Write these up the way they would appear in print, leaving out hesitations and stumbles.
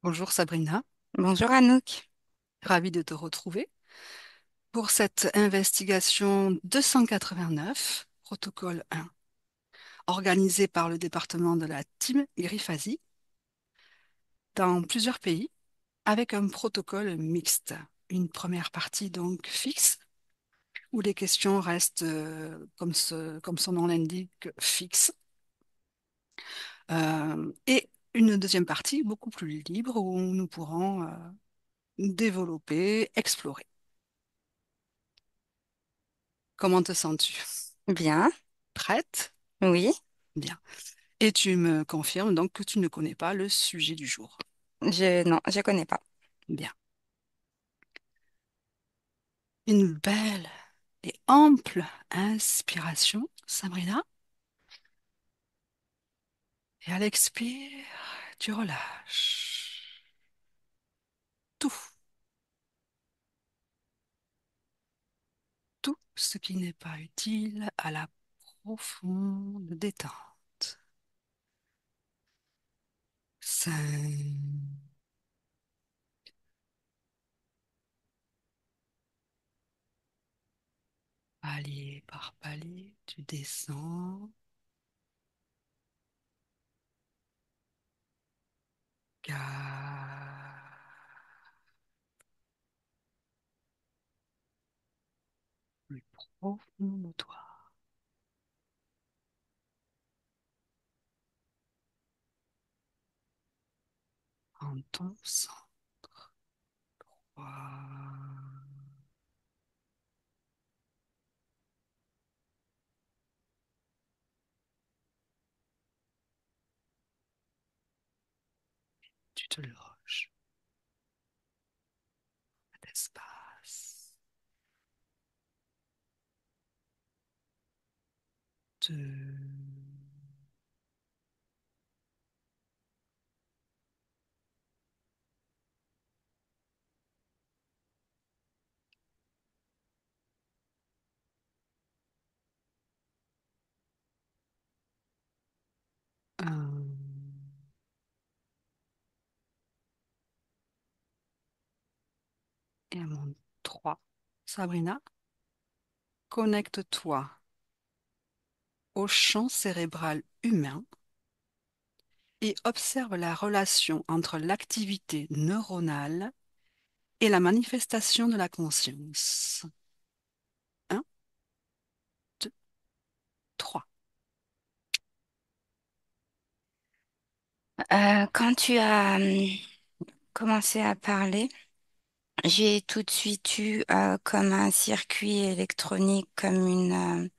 Bonjour Sabrina, Bonjour Anouk. ravie de te retrouver pour cette investigation 289, protocole 1, organisée par le département de la Team Grifazi dans plusieurs pays avec un protocole mixte. Une première partie donc fixe où les questions restent, comme son nom l'indique, fixes, et une deuxième partie beaucoup plus libre où nous pourrons développer, explorer. Comment te sens-tu? Bien, Prête? oui, Bien. Et tu me confirmes donc que tu ne connais pas le sujet du jour. non, je connais pas. Bien. Une belle et ample inspiration, Sabrina. Et à l'expire, tu relâches tout, tout ce qui n'est pas utile à la profonde détente. 5. Palier par palier, tu descends. 4. Plus profond de toi, en ton sang. 3. Tu te loges d'espace. 2. Et à mon 3. Sabrina, connecte-toi au champ cérébral humain et observe la relation entre l'activité neuronale et la manifestation de la conscience. 1, 2, 3. Quand tu as commencé à parler, j'ai tout de suite eu comme un circuit électronique, comme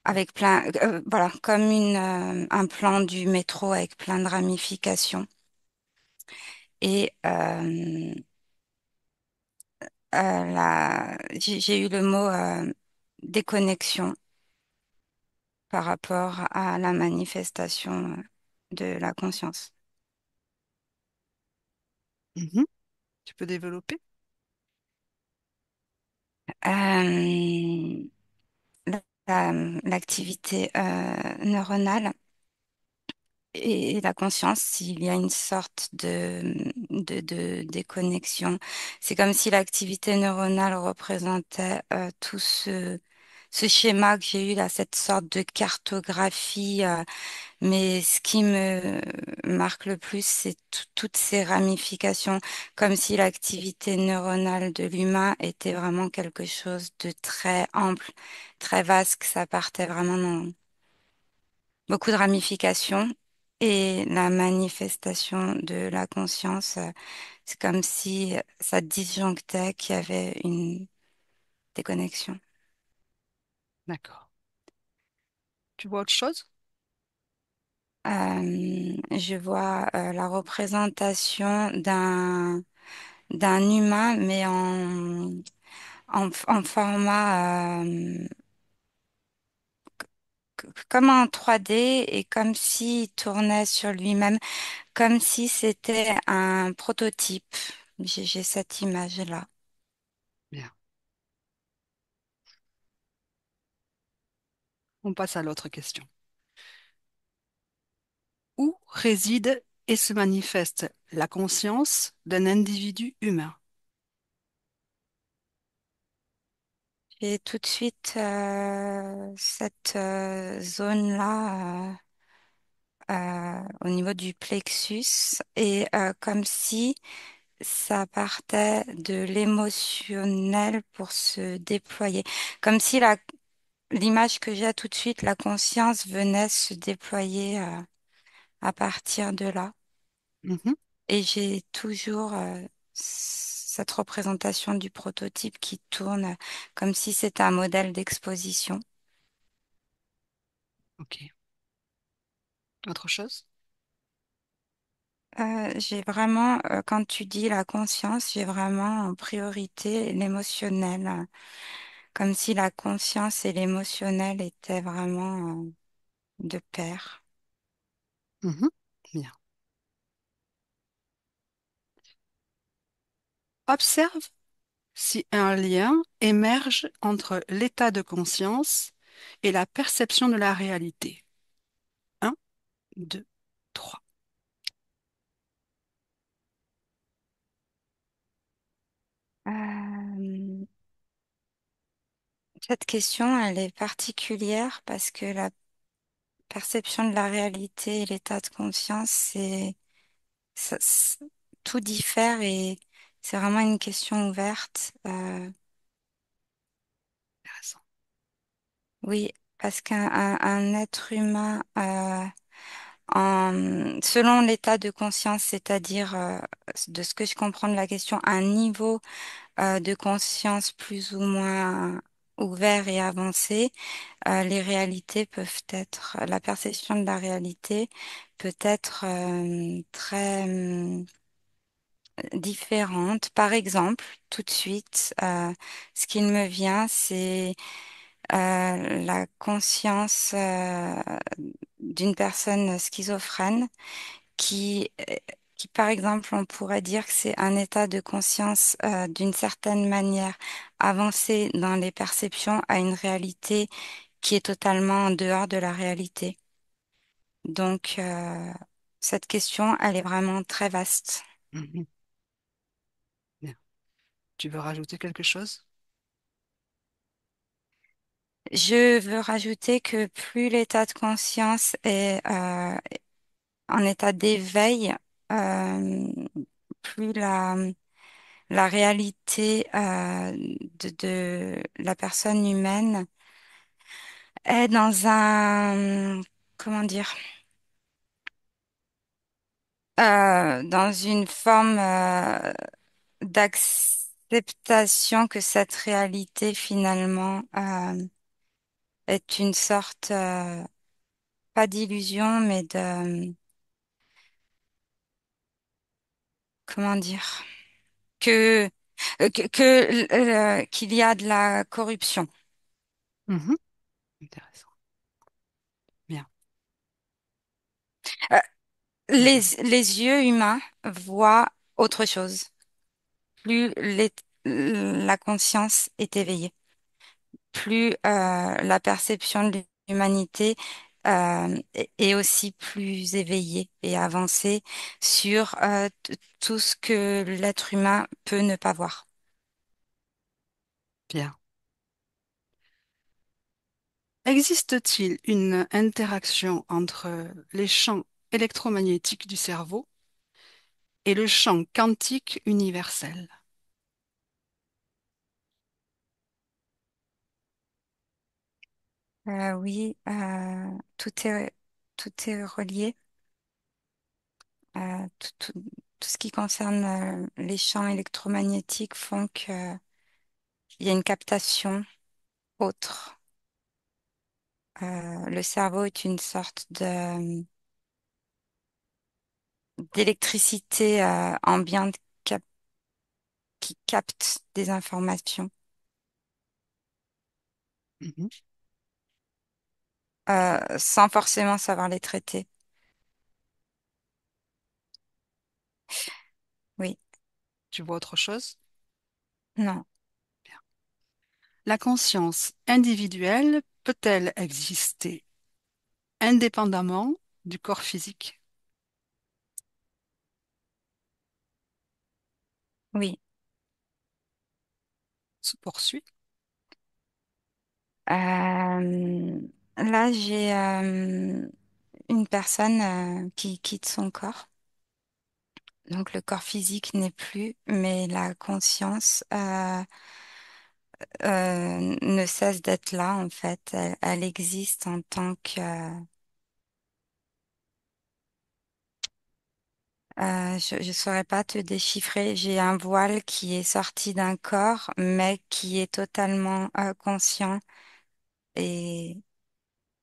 avec plein, voilà, comme un plan du métro avec plein de ramifications. Et j'ai eu le mot déconnexion par rapport à la manifestation de la conscience. Mhm. Tu peux développer? Euh, L'activité neuronale et la conscience, il y a une sorte de déconnexion. C'est comme si l'activité neuronale représentait tout ce schéma que j'ai eu là, cette sorte de cartographie. Mais ce qui me marque le plus, c'est toutes ces ramifications, comme si l'activité neuronale de l'humain était vraiment quelque chose de très ample, très vaste, que ça partait vraiment dans beaucoup de ramifications. Et la manifestation de la conscience, c'est comme si ça disjonctait, qu'il y avait une déconnexion. D'accord. Tu vois autre chose? Je vois la représentation d'un humain, mais en format comme en 3D et comme s'il tournait sur lui-même, comme si c'était un prototype. J'ai cette image-là. Bien. On passe à l'autre question. Où réside et se manifeste la conscience d'un individu humain? J'ai tout de suite cette zone-là au niveau du plexus et comme si ça partait de l'émotionnel pour se déployer. Comme si l'image que j'ai tout de suite, la conscience venait se déployer à partir de là. Mhm. Et j'ai toujours cette représentation du prototype qui tourne comme si c'était un modèle d'exposition. Ok. Autre chose? J'ai vraiment, quand tu dis la conscience, j'ai vraiment en priorité l'émotionnel, comme si la conscience et l'émotionnel étaient vraiment de pair. Mhm. Bien. Observe si un lien émerge entre l'état de conscience et la perception de la réalité. Un, 2, 3. Euh, Cette question, elle est particulière parce que la perception de la réalité et l'état de conscience, tout diffère et c'est vraiment une question ouverte. Intéressant. Oui, parce qu'un être humain, selon l'état de conscience, c'est-à-dire de ce que je comprends de la question, un niveau de conscience plus ou moins ouvert et avancé, les réalités peuvent être, la perception de la réalité peut être très différente. Par exemple, tout de suite, ce qui me vient, c'est la conscience d'une personne schizophrène qui, qui, par exemple, on pourrait dire que c'est un état de conscience d'une certaine manière avancé dans les perceptions à une réalité qui est totalement en dehors de la réalité. Donc, cette question, elle est vraiment très vaste. Mhm. Bien. Tu veux rajouter quelque chose? Je veux rajouter que plus l'état de conscience est en état d'éveil, euh, plus la réalité de la personne humaine est dans comment dire, dans une forme d'acceptation que cette réalité finalement est une sorte, pas d'illusion, mais comment dire, que, qu'il y a de la corruption. Mhm. Intéressant. Bien. Euh, les, Vas-y. les yeux humains voient autre chose. Plus la conscience est éveillée, plus la perception de l'humanité est aussi plus éveillée et avancée sur tout ce que l'être humain peut ne pas voir. Bien. Existe-t-il une interaction entre les champs électromagnétiques du cerveau et le champ quantique universel? Oui, tout est relié. Tout ce qui concerne les champs électromagnétiques font que il y a une captation autre. Le cerveau est une sorte d'électricité ambiante qui capte des informations Mhm. sans forcément savoir les traiter. Oui, Tu vois autre chose? non. Bien. La conscience individuelle peut-elle exister indépendamment du corps physique? Oui. Se poursuit. Euh, Là, j'ai une personne qui quitte son corps. Donc le corps physique n'est plus, mais la conscience ne cesse d'être là en fait. Elle existe en tant que... je saurais pas te déchiffrer. J'ai un voile qui est sorti d'un corps, mais qui est totalement conscient et,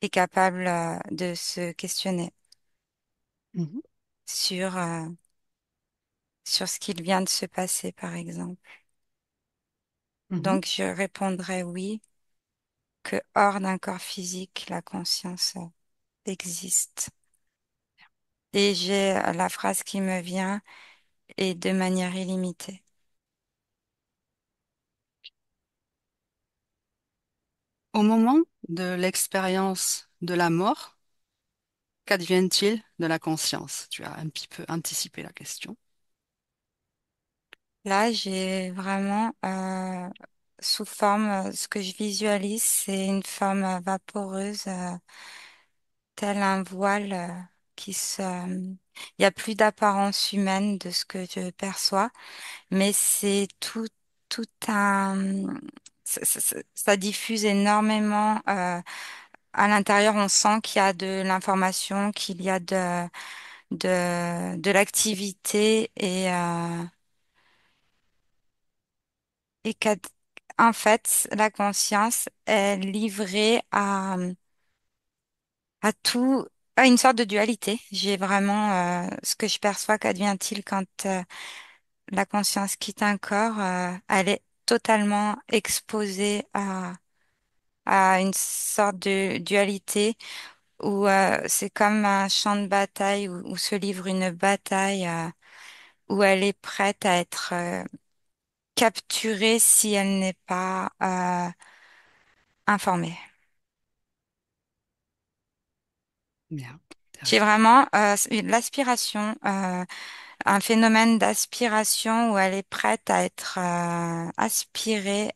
et capable de se questionner Mhm, sur, sur ce qu'il vient de se passer, par exemple. mhm. Donc je répondrais oui, que hors d'un corps physique, la conscience existe. Et j'ai la phrase qui me vient et de manière illimitée. Au moment de l'expérience de la mort, qu'advient-il de la conscience? Tu as un petit peu anticipé la question. Là, j'ai vraiment sous forme, ce que je visualise, c'est une forme vaporeuse, tel un voile qui se... Il n'y a plus d'apparence humaine de ce que je perçois, mais c'est tout un... ça diffuse énormément. À l'intérieur, on sent qu'il y a de l'information, qu'il y a de l'activité et qu'en fait, la conscience est livrée à tout, à une sorte de dualité. J'ai vraiment ce que je perçois, qu'advient-il quand la conscience quitte un corps, elle est totalement exposée à une sorte de dualité où c'est comme un champ de bataille où se livre une bataille où elle est prête à être capturée si elle n'est pas informée. Bien, J'ai intéressant. vraiment l'aspiration, un phénomène d'aspiration où elle est prête à être aspirée.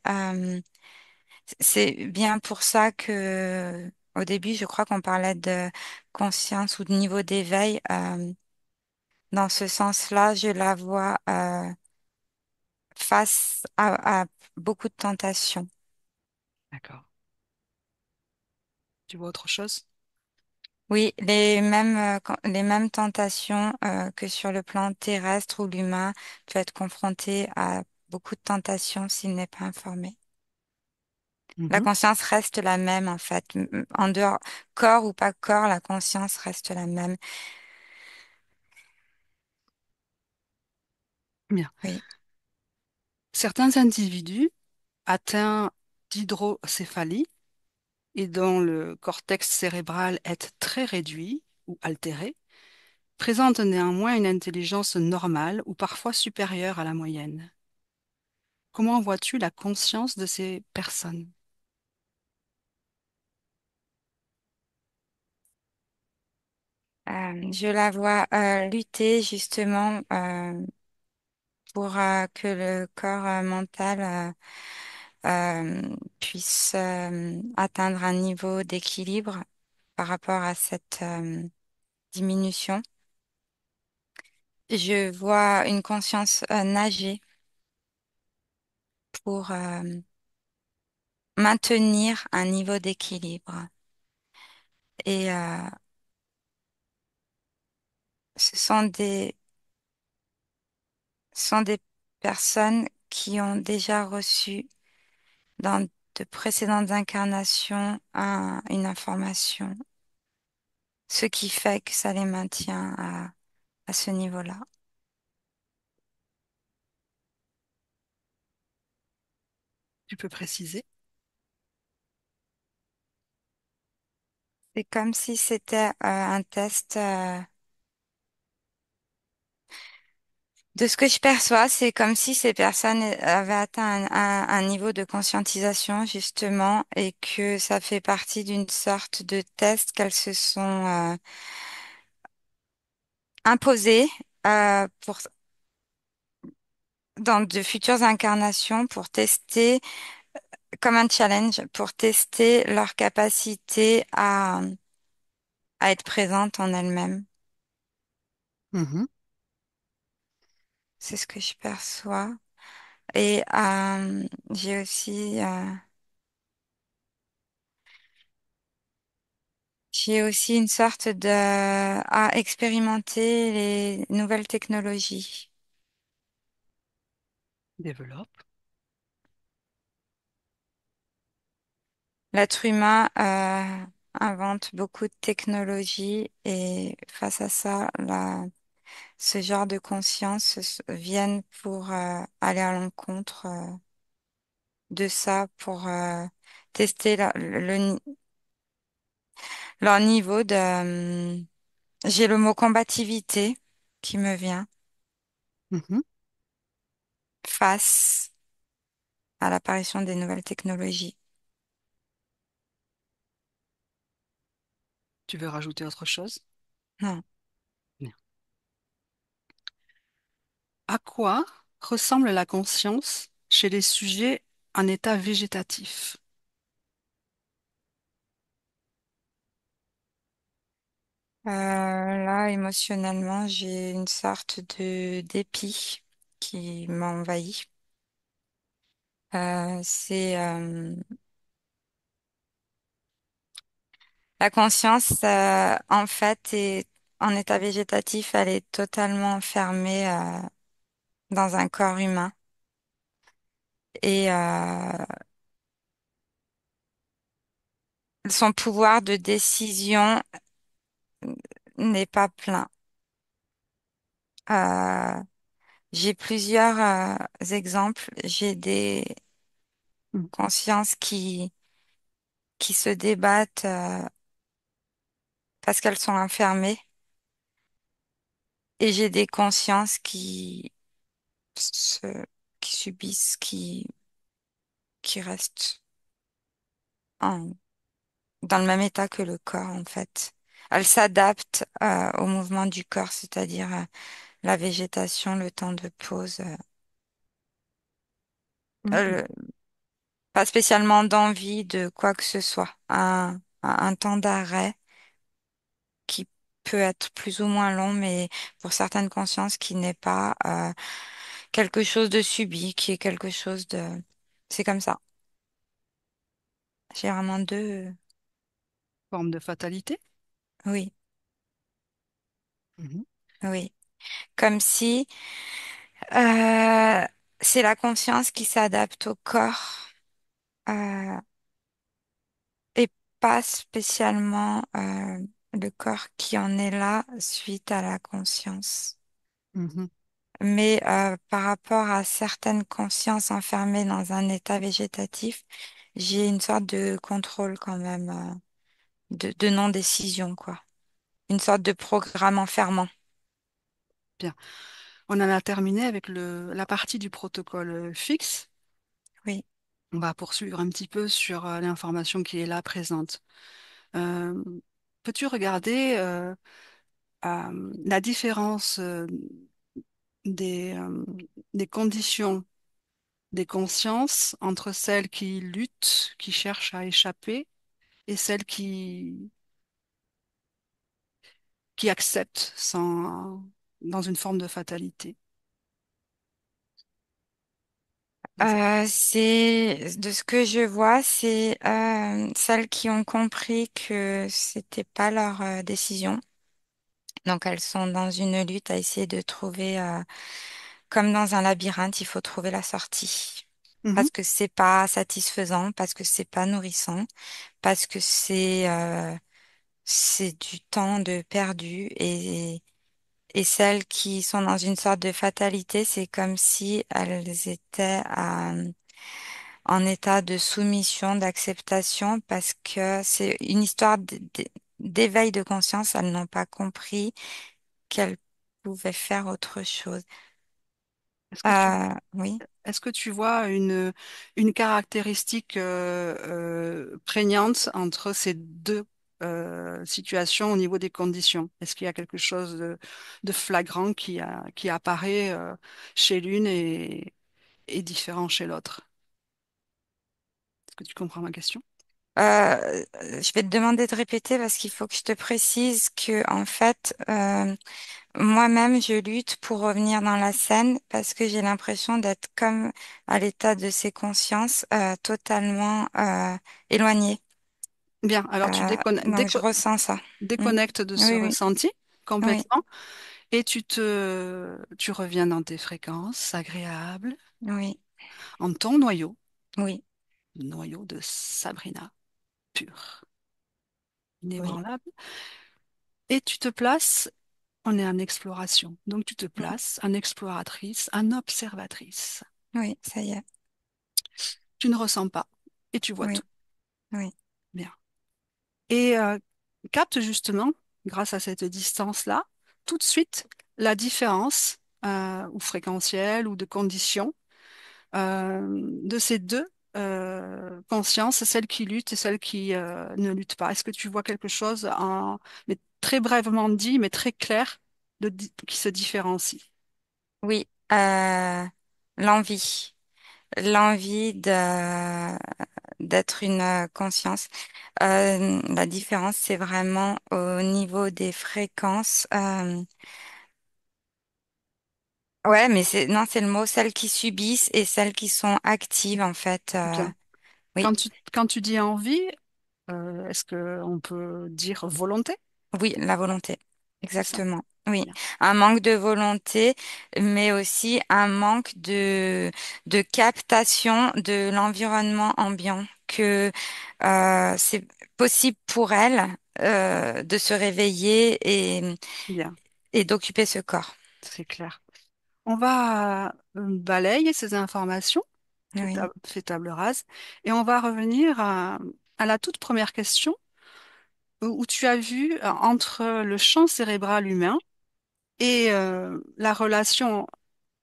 C'est bien pour ça que au début, je crois qu'on parlait de conscience ou de niveau d'éveil. Dans ce sens-là, je la vois face à beaucoup de tentations. D'accord. Tu vois autre chose? Oui, les mêmes tentations que sur le plan terrestre où l'humain peut être confronté à beaucoup de tentations s'il n'est pas informé. La Mhm. conscience reste la même en fait. En dehors, corps ou pas corps, la conscience reste la même. Bien. Oui. Certains individus atteints d'hydrocéphalie et dont le cortex cérébral est très réduit ou altéré, présentent néanmoins une intelligence normale ou parfois supérieure à la moyenne. Comment vois-tu la conscience de ces personnes? Je la vois lutter justement pour que le corps mental puisse atteindre un niveau d'équilibre par rapport à cette diminution. Je vois une conscience nager pour maintenir un niveau d'équilibre. Et ce sont ce sont des personnes qui ont déjà reçu dans de précédentes incarnations une information, ce qui fait que ça les maintient à ce niveau-là. Tu peux préciser? C'est comme si c'était un test. De ce que je perçois, c'est comme si ces personnes avaient atteint un niveau de conscientisation, justement, et que ça fait partie d'une sorte de test qu'elles se sont imposées pour dans de futures incarnations pour tester, comme un challenge, pour tester leur capacité à être présente en elles-mêmes. Mhm. C'est ce que je perçois. Et j'ai aussi, j'ai aussi une sorte de à expérimenter les nouvelles technologies. Développe. L'être humain invente beaucoup de technologies et face à ça, ce genre de conscience viennent pour aller à l'encontre de ça, pour tester leur niveau de... j'ai le mot combativité qui me vient Mhm. face à l'apparition des nouvelles technologies. Tu veux rajouter autre chose? Non. Bien. À quoi ressemble la conscience chez les sujets en état végétatif? Là, émotionnellement, j'ai une sorte de dépit qui m'a envahi. C'est la conscience, en fait, est en état végétatif, elle est totalement enfermée dans un corps humain et son pouvoir de décision n'est pas plein. Euh, j'ai plusieurs exemples. J'ai des Mhm. consciences qui se débattent parce qu'elles sont enfermées et j'ai des consciences se, qui subissent, qui restent dans le même état que le corps, en fait. Elles s'adaptent au mouvement du corps, c'est-à-dire la végétation, le temps de pause. Mhm. Euh, Pas spécialement d'envie de quoi que ce soit. Un temps d'arrêt qui peut être plus ou moins long, mais pour certaines consciences qui n'est pas quelque chose de subi, qui est quelque chose de... C'est comme ça. J'ai vraiment deux... Forme de fatalité? Oui, Mhm. oui. Comme si euh, c'est la conscience qui s'adapte au corps euh, et pas spécialement le corps qui en est là suite à la conscience. Mhm. Mais par rapport à certaines consciences enfermées dans un état végétatif, j'ai une sorte de contrôle quand même, de non-décision, quoi. Une sorte de programme enfermant. Bien. On en a terminé avec la partie du protocole fixe. Oui. On va poursuivre un petit peu sur l'information qui est là présente. Euh, Peux-tu regarder la différence des des conditions des consciences entre celles qui luttent, qui cherchent à échapper, et celles qui acceptent dans une forme de fatalité? C'est de ce que je vois, c'est celles qui ont compris que c'était pas leur décision. Donc elles sont dans une lutte à essayer de trouver, comme dans un labyrinthe, il faut trouver la sortie. Mhm. Parce que c'est pas satisfaisant, parce que c'est pas nourrissant, parce que c'est du temps de perdu et celles qui sont dans une sorte de fatalité, c'est comme si elles étaient en état de soumission, d'acceptation, parce que c'est une histoire d'éveil de conscience. Elles n'ont pas compris qu'elles pouvaient faire autre chose. Est-ce que tu, Oui. est-ce que tu vois une caractéristique prégnante entre ces deux? situation au niveau des conditions? Est-ce qu'il y a quelque chose de flagrant qui apparaît chez l'une et différent chez l'autre? Est-ce que tu comprends ma question? Je vais te demander de répéter parce qu'il faut que je te précise que, en fait, moi-même, je lutte pour revenir dans la scène parce que j'ai l'impression d'être comme à l'état de ces consciences totalement éloignées. Bien, alors tu Donc, je ressens ça. Mm. déconnectes de ce Oui, oui, ressenti oui, complètement et tu reviens dans tes fréquences agréables, oui, en ton noyau, oui, le noyau de Sabrina, pur, oui. inébranlable, et tu te places, on est en exploration, donc tu te Mm. places en exploratrice, en observatrice. Oui, ça y est. Tu ne ressens pas et tu vois tout. Oui, oui, Bien. Et capte justement, grâce à cette distance-là, tout de suite la différence ou fréquentielle ou de condition de ces deux consciences, celle qui lutte et celle qui ne lutte pas. Est-ce que tu vois quelque chose mais très brièvement dit, mais très clair, qui se différencie? oui. L'envie, l'envie d'être une conscience. La différence, c'est vraiment au niveau des fréquences. Ouais, mais c'est non, c'est le mot, celles qui subissent et celles qui sont actives en fait. Bien. Oui, Quand tu dis envie, est-ce qu'on peut dire volonté? oui, la volonté, C'est ça. exactement. Oui, Bien. un manque de volonté, mais aussi un manque de captation de l'environnement ambiant, que c'est possible pour elle de se réveiller Bien. et d'occuper ce corps. C'est clair. On va balayer ces informations, Oui, fait table rase, et on va revenir à la toute première question où tu as vu entre le champ cérébral humain et la relation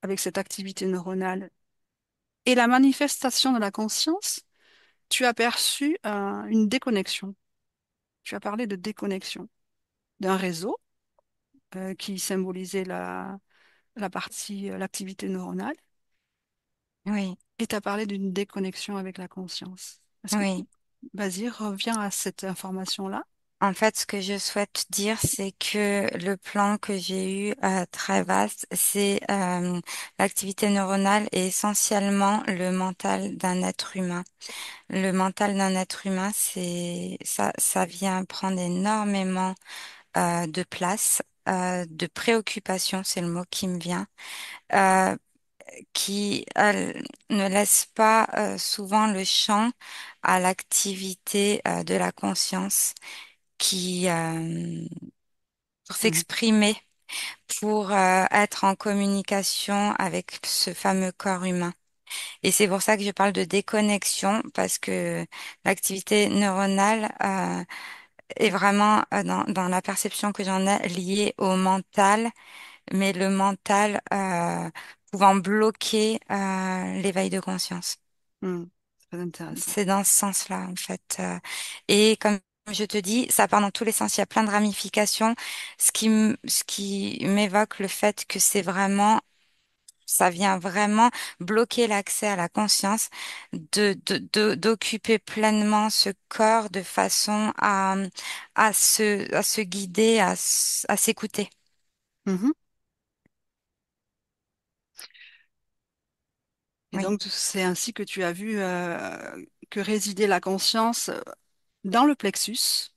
avec cette activité neuronale et la manifestation de la conscience, tu as perçu une déconnexion. Tu as parlé de déconnexion d'un réseau qui symbolisait la partie, l'activité neuronale, oui, et tu as parlé d'une déconnexion avec la conscience. Est-ce que oui. Vas-y, reviens à cette information-là. En fait, ce que je souhaite dire, c'est que le plan que j'ai eu très vaste, c'est l'activité neuronale et essentiellement le mental d'un être humain. Le mental d'un être humain, c'est ça, ça vient prendre énormément de place, de préoccupation, c'est le mot qui me vient, euh, qui ne laisse pas souvent le champ à l'activité de la conscience qui pour Mhm. s'exprimer, pour être en communication avec ce fameux corps humain. Et c'est pour ça que je parle de déconnexion, parce que l'activité neuronale est vraiment, dans la perception que j'en ai, liée au mental, mais le mental pouvant bloquer l'éveil de conscience. Mhm. C'est très intéressant. C'est dans ce sens-là, en fait. Et comme je te dis, ça part dans tous les sens. Il y a plein de ramifications. Ce qui m'évoque le fait que c'est vraiment, ça vient vraiment bloquer l'accès à la conscience, d'occuper pleinement ce corps de façon à se guider, à s'écouter. Mhm. Et Oui, donc, c'est ainsi que tu as vu que résidait la conscience dans le plexus.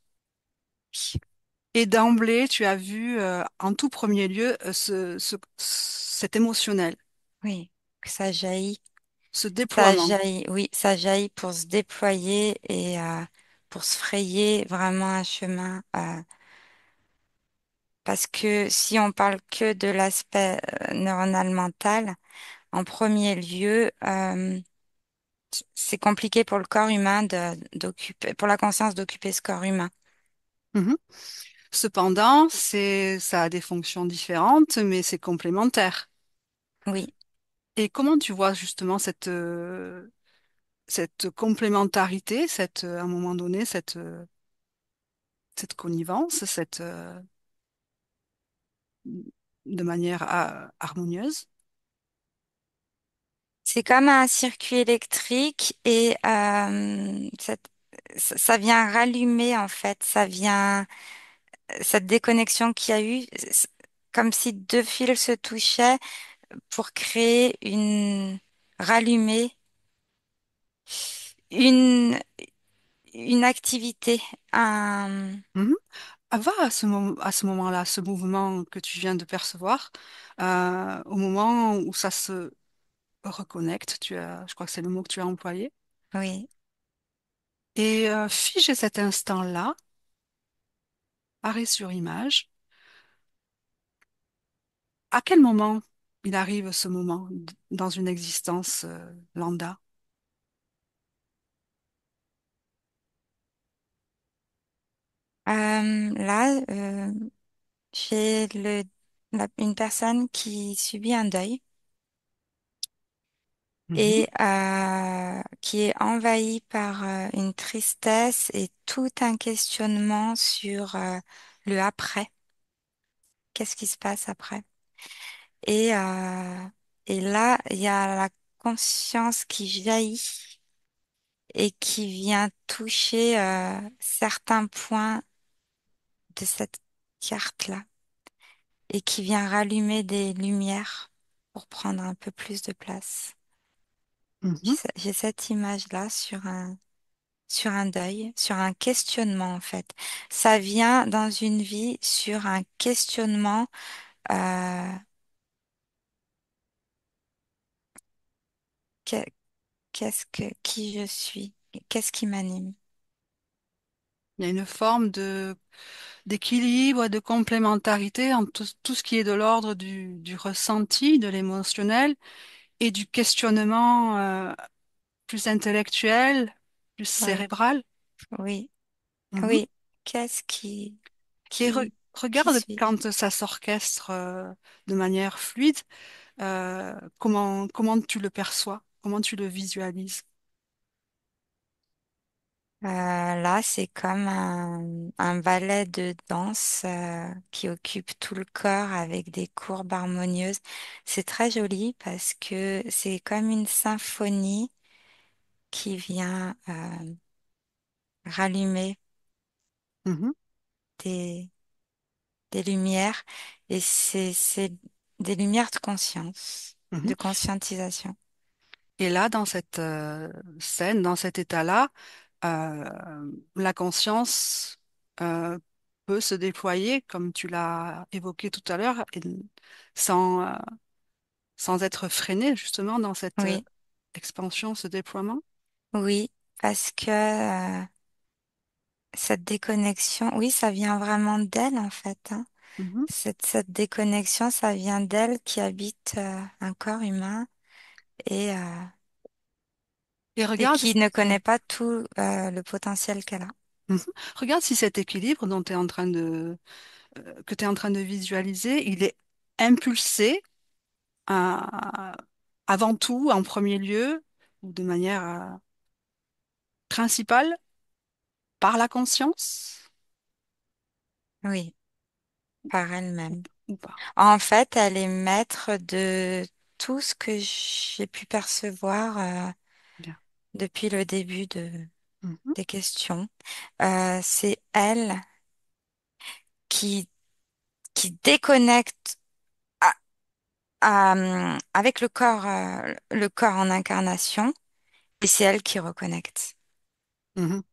Et d'emblée, tu as vu en tout premier lieu cet émotionnel, oui, que ça jaillit. ce Ça déploiement. jaillit, oui, ça jaillit pour se déployer et pour se frayer vraiment un chemin. Parce que si on parle que de l'aspect neuronal mental, en premier lieu, c'est compliqué pour le corps humain d'occuper, pour la conscience d'occuper ce corps humain. Mhm. Cependant, ça a des fonctions différentes, mais c'est complémentaire. Oui. Et comment tu vois justement cette complémentarité, à un moment donné, cette connivence, de manière harmonieuse. C'est comme un circuit électrique et ça vient rallumer en fait, ça vient, cette déconnexion qu'il y a eu, comme si deux fils se touchaient pour créer rallumer une, une activité, Mhm. Va à ce moment-là, ce mouvement que tu viens de percevoir, au moment où ça se reconnecte, je crois que c'est le mot que tu as employé, oui, et fige cet instant-là, arrêt sur image. À quel moment il arrive ce moment dans une existence lambda? là, j'ai une personne qui subit un deuil Mhm, et qui est envahie par une tristesse et tout un questionnement sur le après. Qu'est-ce qui se passe après? Et, euh, et là, il y a la conscience qui jaillit et qui vient toucher certains points de cette carte-là et qui vient rallumer des lumières pour prendre un peu plus de place. mhm, J'ai cette image-là sur un deuil, sur un questionnement en fait. Ça vient dans une vie sur un questionnement. euh, que- qui je suis? Qu'est-ce qui m'anime? il y a une forme d'équilibre, de complémentarité entre tout ce qui est de l'ordre du ressenti, de l'émotionnel et du questionnement plus intellectuel, plus Oui, cérébral. oui, Mhm. oui. Qu'est-ce Et qui regarde suis-je? quand ça s'orchestre de manière fluide, comment tu le perçois, comment tu le visualises. Là, c'est comme un ballet de danse qui occupe tout le corps avec des courbes harmonieuses. C'est très joli parce que c'est comme une symphonie qui vient rallumer Mhm, des, des lumières et c'est des lumières de conscience, mhm. de conscientisation. Et là, dans cette scène, dans cet état-là, la conscience peut se déployer, comme tu l'as évoqué tout à l'heure, sans, euh, sans être freinée, justement, dans cette Oui, expansion, ce déploiement. oui, parce que cette déconnexion, oui, ça vient vraiment d'elle en fait, hein. Mhm. Cette déconnexion, ça vient d'elle qui habite un corps humain et, euh, Et et regarde, qui ne connaît pas tout le potentiel qu'elle a. mhm. Regarde si cet équilibre dont tu es en train que tu es en train de visualiser, il est impulsé à- avant tout, en premier lieu, ou de manière principale, par la conscience, Oui, par ou, elle-même. ou pas. En fait, elle est maître de tout ce que j'ai pu percevoir Bien. depuis le début Mhm, des questions. C'est elle qui, qui déconnecte avec le corps en incarnation et c'est elle qui reconnecte. mhm.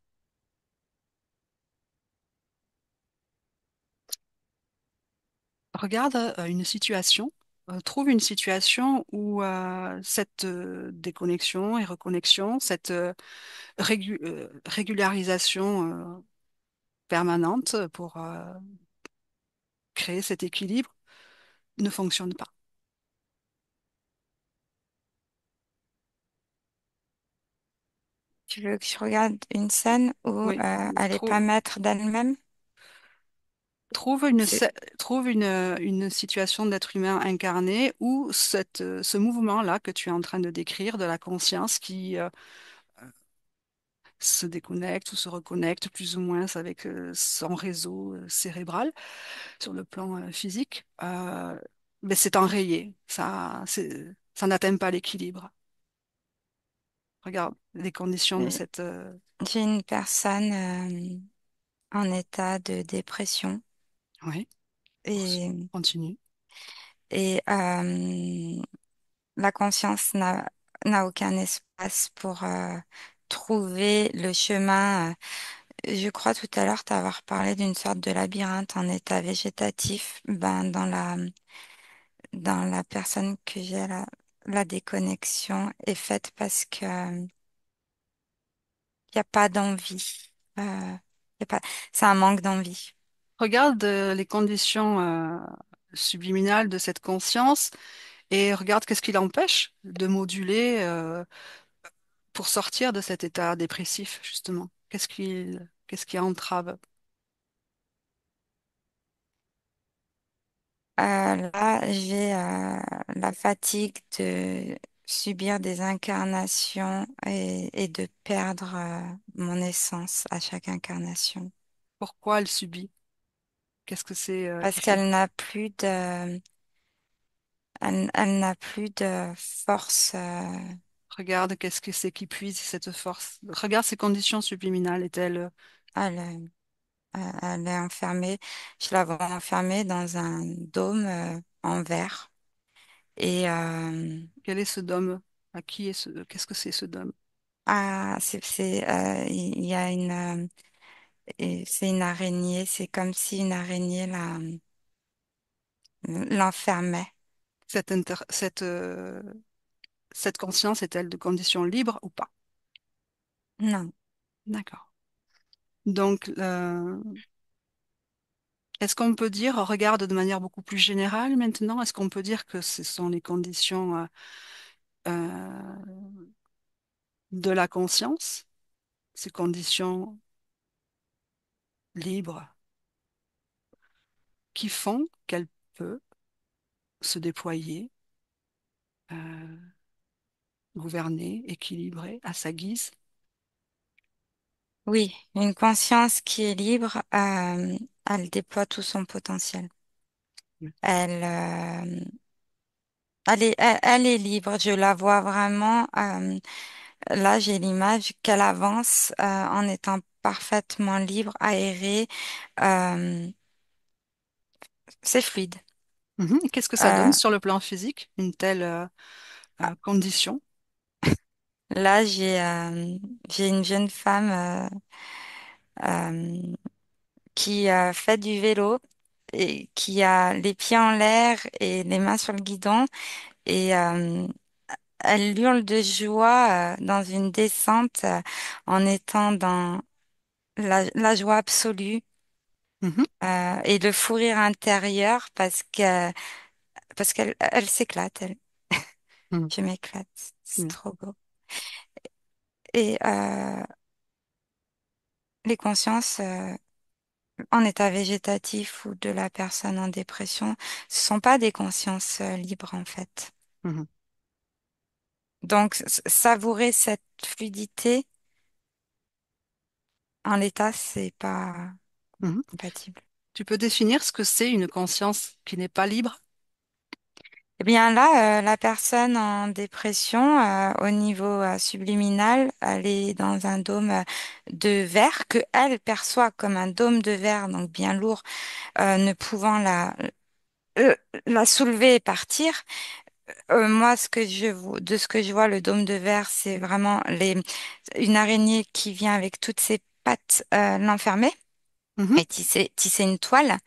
Regarde une situation, trouve une situation où cette déconnexion et reconnexion, cette régularisation permanente pour créer cet équilibre ne fonctionne pas. Tu veux que je regarde une scène où Oui, elle est pas trouve, maître d'elle-même? C'est trouve une situation d'être humain incarné où ce mouvement-là que tu es en train de décrire de la conscience qui se déconnecte ou se reconnecte plus ou moins avec son réseau cérébral sur le plan physique, mais c'est enrayé. Ça n'atteint pas l'équilibre. Regarde les conditions de Euh, cette... J'ai une personne en état de dépression Oui, et, continue. et la conscience n'a aucun espace pour trouver le chemin. Je crois tout à l'heure t'avoir parlé d'une sorte de labyrinthe en état végétatif. Ben, dans la personne que j'ai, la déconnexion est faite parce que y a pas d'envie. Y a pas, c'est un manque d'envie. Regarde les conditions subliminales de cette conscience et regarde qu'est-ce qui l'empêche de moduler pour sortir de cet état dépressif, justement. Qu'est-ce qui entrave? Là, j'ai la fatigue de subir des incarnations et de perdre mon essence à chaque incarnation. Pourquoi elle subit? Qu'est-ce que c'est qui Parce fait? qu'elle n'a plus de, elle n'a plus de force. Regarde qu'est-ce que c'est qui puise cette force. Regarde ces conditions subliminales. Est-elle, Elle, elle est enfermée. Je la vois enfermée dans un dôme en verre. Et quel est ce dôme? À qui est qu'est-ce que c'est ce dôme? il y a et c'est une araignée. C'est comme si une araignée l'enfermait. Cette conscience est-elle de conditions libres ou pas? Non. D'accord. Donc, est-ce qu'on peut dire, regarde de manière beaucoup plus générale maintenant, est-ce qu'on peut dire que ce sont les conditions de la conscience, ces conditions libres, qui font qu'elle peut se déployer, euh, gouverner, équilibrer à sa guise? Oui, une conscience qui est libre, elle déploie tout son potentiel. Elle, elle est libre. Je la vois vraiment. Là, j'ai l'image qu'elle avance en étant parfaitement libre, aérée. Euh, c'est fluide. Mhm. Et qu'est-ce que ça donne Euh, sur le plan physique, une telle condition? Là, j'ai une jeune femme euh, qui fait du vélo et qui a les pieds en l'air et les mains sur le guidon et elle hurle de joie dans une descente en étant dans la joie absolue Mhm. et le fou rire intérieur parce qu'elle elle s'éclate, elle. Mhm. Je m'éclate, c'est Bien. trop beau. Et les consciences en état végétatif ou de la personne en dépression, ce sont pas des consciences libres en fait. Mhm. Donc savourer cette fluidité en l'état, c'est pas Mhm. compatible. Tu peux définir ce que c'est une conscience qui n'est pas libre? Eh bien là, la personne en dépression, au niveau subliminal, elle est dans un dôme de verre que elle perçoit comme un dôme de verre, donc bien lourd, ne pouvant euh, la soulever et partir. Moi, de ce que je vois, le dôme de verre, c'est vraiment une araignée qui vient avec toutes ses pattes l'enfermer Mhm. et tisser une toile.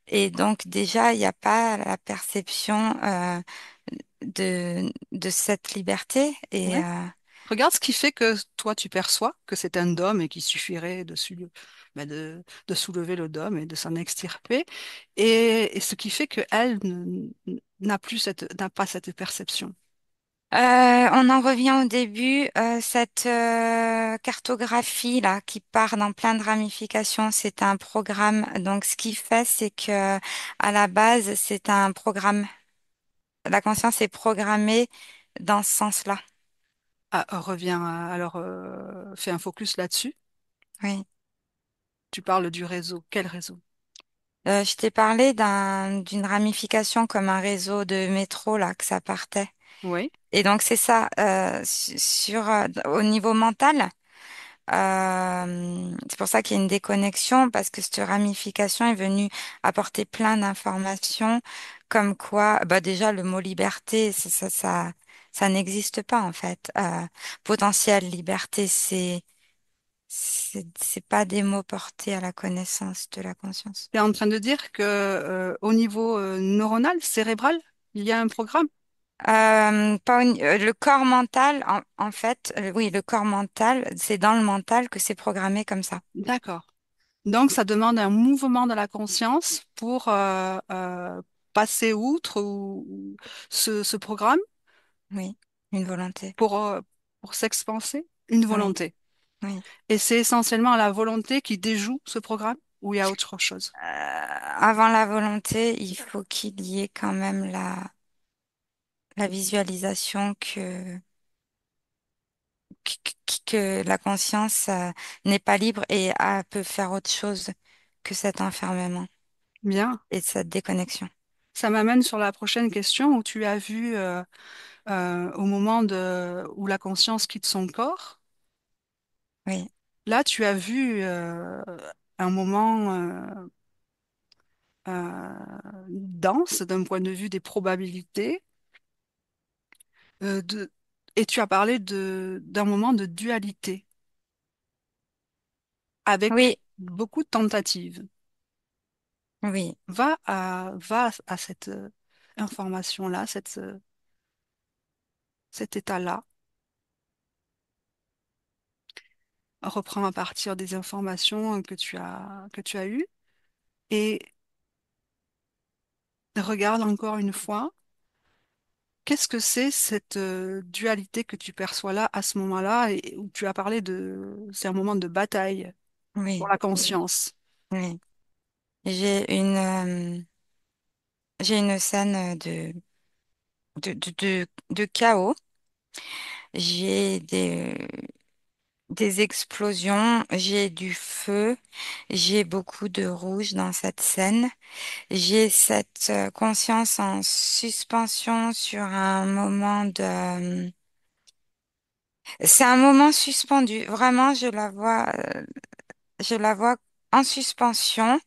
Et donc déjà, il n'y a pas la perception de cette liberté. Et Ouais. Regarde ce qui fait que toi, tu perçois que c'est un dôme et qu'il suffirait ben, de soulever le dôme et de s'en extirper. Et ce qui fait qu'elle n'a pas cette perception. on en revient au début, cette cartographie là qui part dans plein de ramifications, c'est un programme. Donc ce qui fait, c'est que à la base, c'est un programme. La conscience est programmée dans ce sens-là. Ah, alors, fais un focus là-dessus. Oui. Tu parles du réseau. Quel réseau? Je t'ai parlé d'une ramification comme un réseau de métro, là, que ça partait. Oui. Et donc, c'est ça, au niveau mental, c'est pour ça qu'il y a une déconnexion, parce que cette ramification est venue apporter plein d'informations, comme quoi, bah, déjà, le mot liberté, ça n'existe pas, en fait. Potentiel, liberté, c'est pas des mots portés à la connaissance de la conscience. Tu es en train de dire que au niveau neuronal, cérébral, il y a un programme? Le corps mental, en fait, oui, le corps mental, c'est dans le mental que c'est programmé comme ça. D'accord. Donc, ça demande un mouvement de la conscience pour passer outre ce programme, Oui, une volonté. pour, euh, pour s'expanser, une Oui, volonté. oui. Et c'est essentiellement la volonté qui déjoue ce programme, ou il y a autre chose? Avant la volonté, il faut qu'il y ait quand même la visualisation que la conscience n'est pas libre et peut faire autre chose que cet enfermement Bien. et cette déconnexion. Ça m'amène sur la prochaine question où tu as vu au moment où la conscience quitte son corps. Oui, Là, tu as vu un moment dense d'un point de vue des probabilités de, et tu as parlé d'un moment de dualité avec oui, beaucoup de tentatives. oui, Va à cette information-là, cet état-là. Reprends à partir des informations que tu as eues et regarde encore une fois. Qu'est-ce que c'est cette dualité que tu perçois là à ce moment-là et où tu as parlé c'est un moment de bataille pour oui, la oui, conscience. oui. J'ai une, euh, j'ai une scène de chaos. J'ai des explosions, j'ai du feu, j'ai beaucoup de rouge dans cette scène. J'ai cette conscience en suspension sur un moment de... C'est un moment suspendu. Vraiment, je la vois en suspension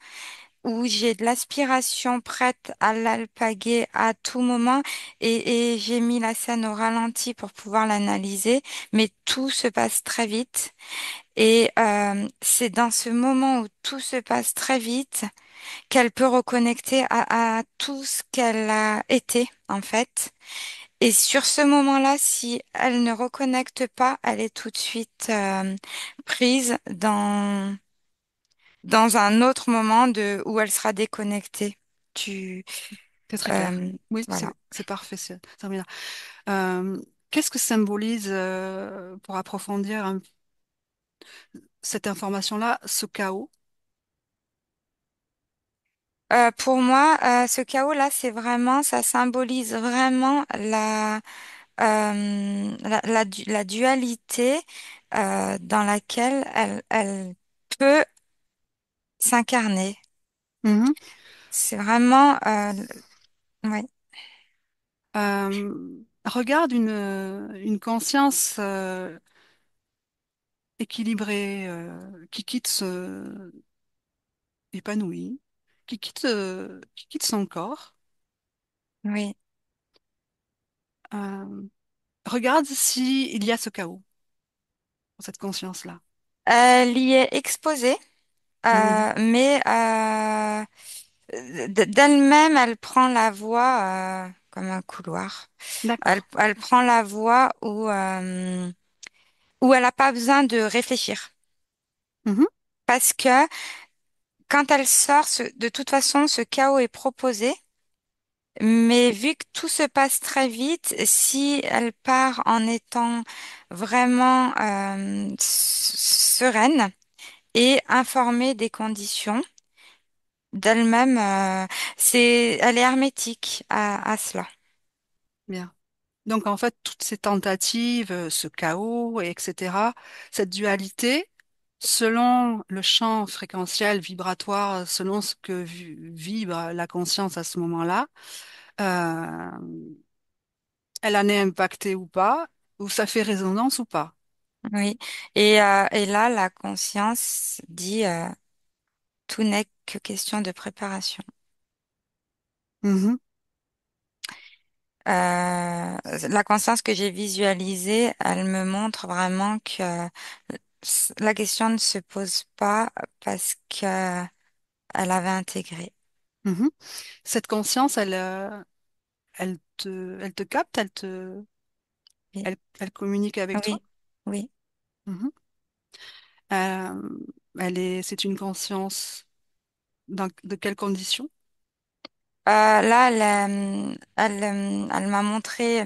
où j'ai de l'aspiration prête à l'alpaguer à tout moment et j'ai mis la scène au ralenti pour pouvoir l'analyser, mais tout se passe très vite. Et c'est dans ce moment où tout se passe très vite qu'elle peut reconnecter à tout ce qu'elle a été, en fait. Et sur ce moment-là, si elle ne reconnecte pas, elle est tout de suite prise dans un autre moment où elle sera déconnectée. Tu, C'est très clair. euh, Oui, voilà. c'est parfait, c'est bien. Euh, Qu'est-ce que symbolise, pour approfondir cette information-là, ce chaos? Pour moi, ce chaos-là, ça symbolise vraiment la dualité dans laquelle elle peut s'incarner. Mhm. C'est vraiment, ouais, Regarde une conscience équilibrée qui épanouie, qui quitte son corps. oui. Euh, Regarde s'il y a ce chaos pour cette conscience-là. Elle y est exposée, Mhm. mais d'elle-même, elle prend la voie comme un couloir. Elle, D'accord. elle prend la voie où elle n'a pas besoin de réfléchir. Mhm. Parce que quand elle sort, de toute façon, ce chaos est proposé. Mais vu que tout se passe très vite, si elle part en étant vraiment sereine et informée des conditions d'elle-même, elle est hermétique à cela. Bien. Donc en fait, toutes ces tentatives, ce chaos, et etc., cette dualité, selon le champ fréquentiel vibratoire, selon ce que vibre la conscience à ce moment-là, euh, elle en est impactée ou pas, ou ça fait résonance ou pas. Oui. Et là, la conscience dit tout n'est que question de préparation. Mhm, La conscience que j'ai visualisée, elle me montre vraiment que la question ne se pose pas parce que elle avait intégré. mhm. Cette conscience, elle te capte, Oui, elle communique avec toi. oui, oui. Mhm. C'est une conscience de quelles conditions? Là, elle m'a montré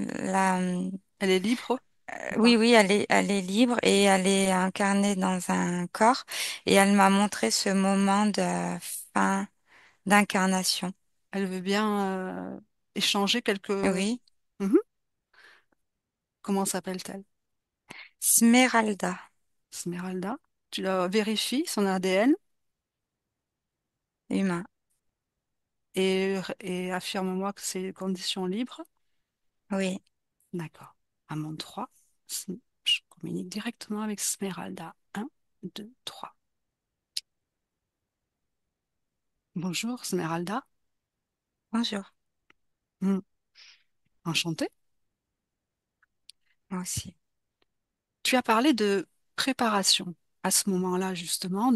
Elle est libre ou oui, pas? oui, elle est libre et elle est incarnée dans un corps et elle m'a montré ce moment de fin d'incarnation. Elle veut bien échanger quelques... Oui, Mhm. Comment s'appelle-t-elle? Smeralda, Smeralda. Tu la vérifies, son ADN, humain. et affirme-moi que c'est conditions libres. Oui, D'accord. À mon 3, je communique directement avec Smeralda. Un, 2, 3. Bonjour, Smeralda. bonjour, Hmm. Enchantée. moi aussi. Tu as parlé de préparation à ce moment-là, justement,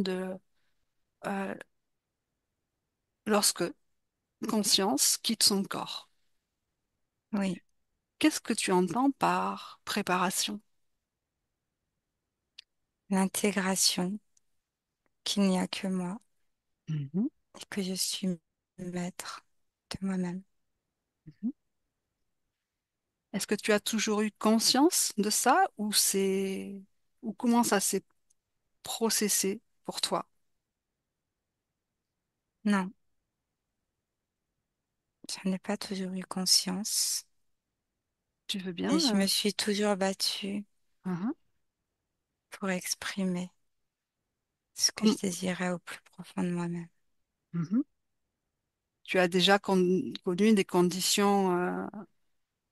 euh, lorsque conscience quitte son corps. Oui, Qu'est-ce que tu entends par préparation? l'intégration, qu'il n'y a que moi Mhm, et que je suis maître de moi-même. mhm. Est-ce que tu as toujours eu conscience de ça ou comment ça s'est processé pour toi? Non, je n'ai pas toujours eu conscience Tu veux et bien? je me suis toujours battue Mhm. pour exprimer ce que je Com- désirais au plus profond de moi-même. Mhm. Tu as déjà connu des conditions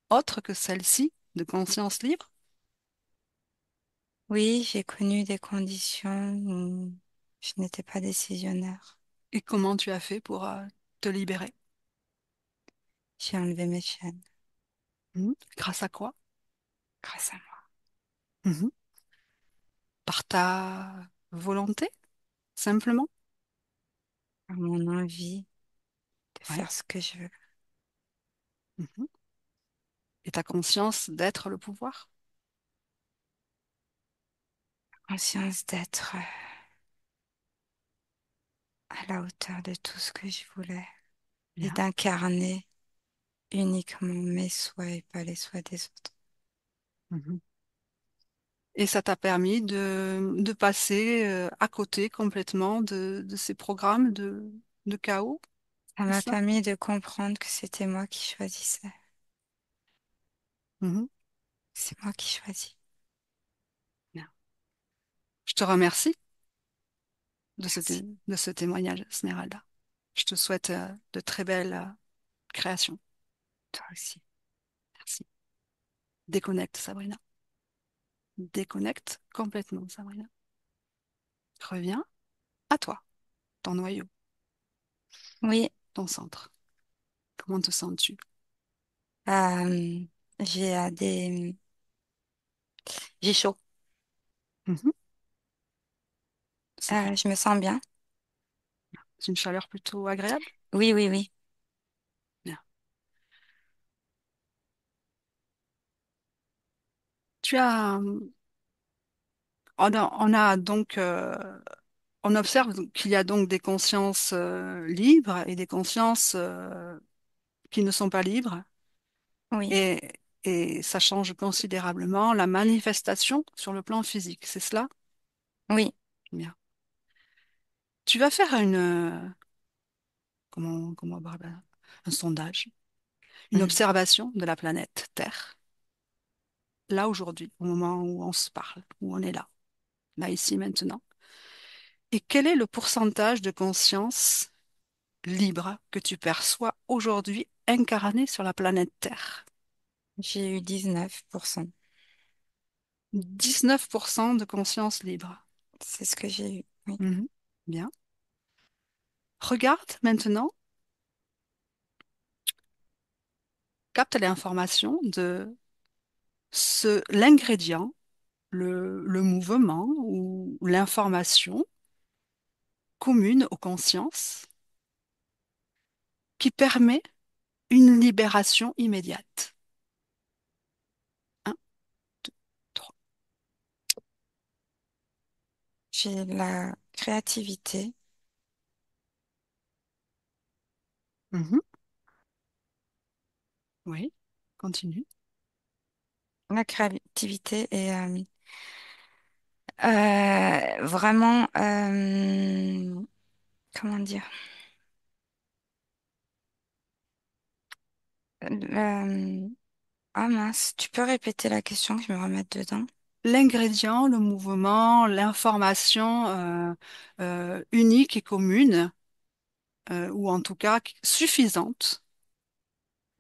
autres que celles-ci de conscience libre? Oui, j'ai connu des conditions où je n'étais pas décisionnaire. Et comment tu as fait pour te libérer? J'ai enlevé mes chaînes Mhm. Grâce à quoi? grâce à moi, Mhm. Par ta volonté, simplement? par mon envie de Ouais. faire ce que je veux, Mhm. Et ta conscience d'être le pouvoir? conscience d'être à la hauteur de tout ce que je voulais et Bien. d'incarner uniquement mes souhaits et pas les souhaits des autres. Mhm. Et ça t'a permis de passer à côté complètement de ces programmes de chaos, Ça c'est m'a ça? permis de comprendre que c'était moi qui choisissais. Mhm. C'est moi qui choisis. Bien. Je te remercie Merci. de ce témoignage, Smeralda. Je te souhaite de très belles créations. Toi aussi. Merci. Déconnecte, Sabrina. Déconnecte complètement, Sabrina. Reviens à toi, ton noyau, Oui, ton centre. Comment te sens-tu? euh, j'ai chaud. Mhm. Ça fait Je me sens bien. c'est une chaleur plutôt agréable? Oui, oui, oui. Bien. Tu as, on a donc, on observe qu'il y a donc des consciences libres et des consciences qui ne sont pas libres, Oui, et, et ça change considérablement la manifestation sur le plan physique. C'est cela? oui. Bien. Tu vas faire comment, un sondage, une Mhm. observation de la planète Terre. là aujourd'hui, au moment où on se parle, où on est là ici maintenant. Et quel est le pourcentage de conscience libre que tu perçois aujourd'hui incarné sur la planète Terre? J'ai eu 19%. 19% de conscience libre. C'est ce que j'ai eu. Oui. Mhm. Bien. Regarde maintenant, capte l'information de l'ingrédient, le mouvement ou l'information commune aux consciences qui permet une libération immédiate. Un, deux, trois. J'ai la créativité. Mhm. Oui, continue. La créativité est vraiment, comment dire, le- ah mince, tu peux répéter la question que je me remette dedans? L'ingrédient, le mouvement, l'information unique et commune, ou en tout cas suffisante,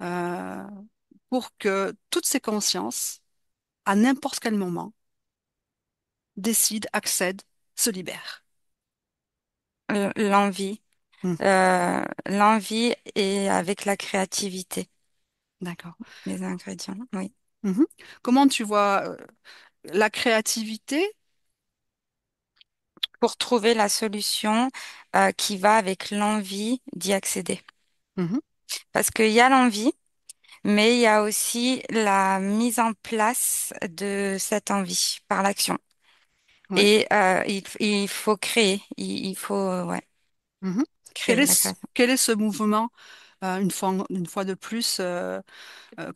euh, pour que toutes ces consciences, à n'importe quel moment, décident, accèdent, se libèrent. L'envie, Hmm. l'envie et avec la créativité, D'accord. les ingrédients, oui. Mhm. Comment tu vois la créativité? Pour trouver la solution qui va avec l'envie d'y accéder. Mhm. Parce qu'il y a l'envie, mais il y a aussi la mise en place de cette envie par l'action. Ouais. Et il faut créer, il faut ouais, Mhm. créer la création. Quel est ce mouvement, une fois de plus,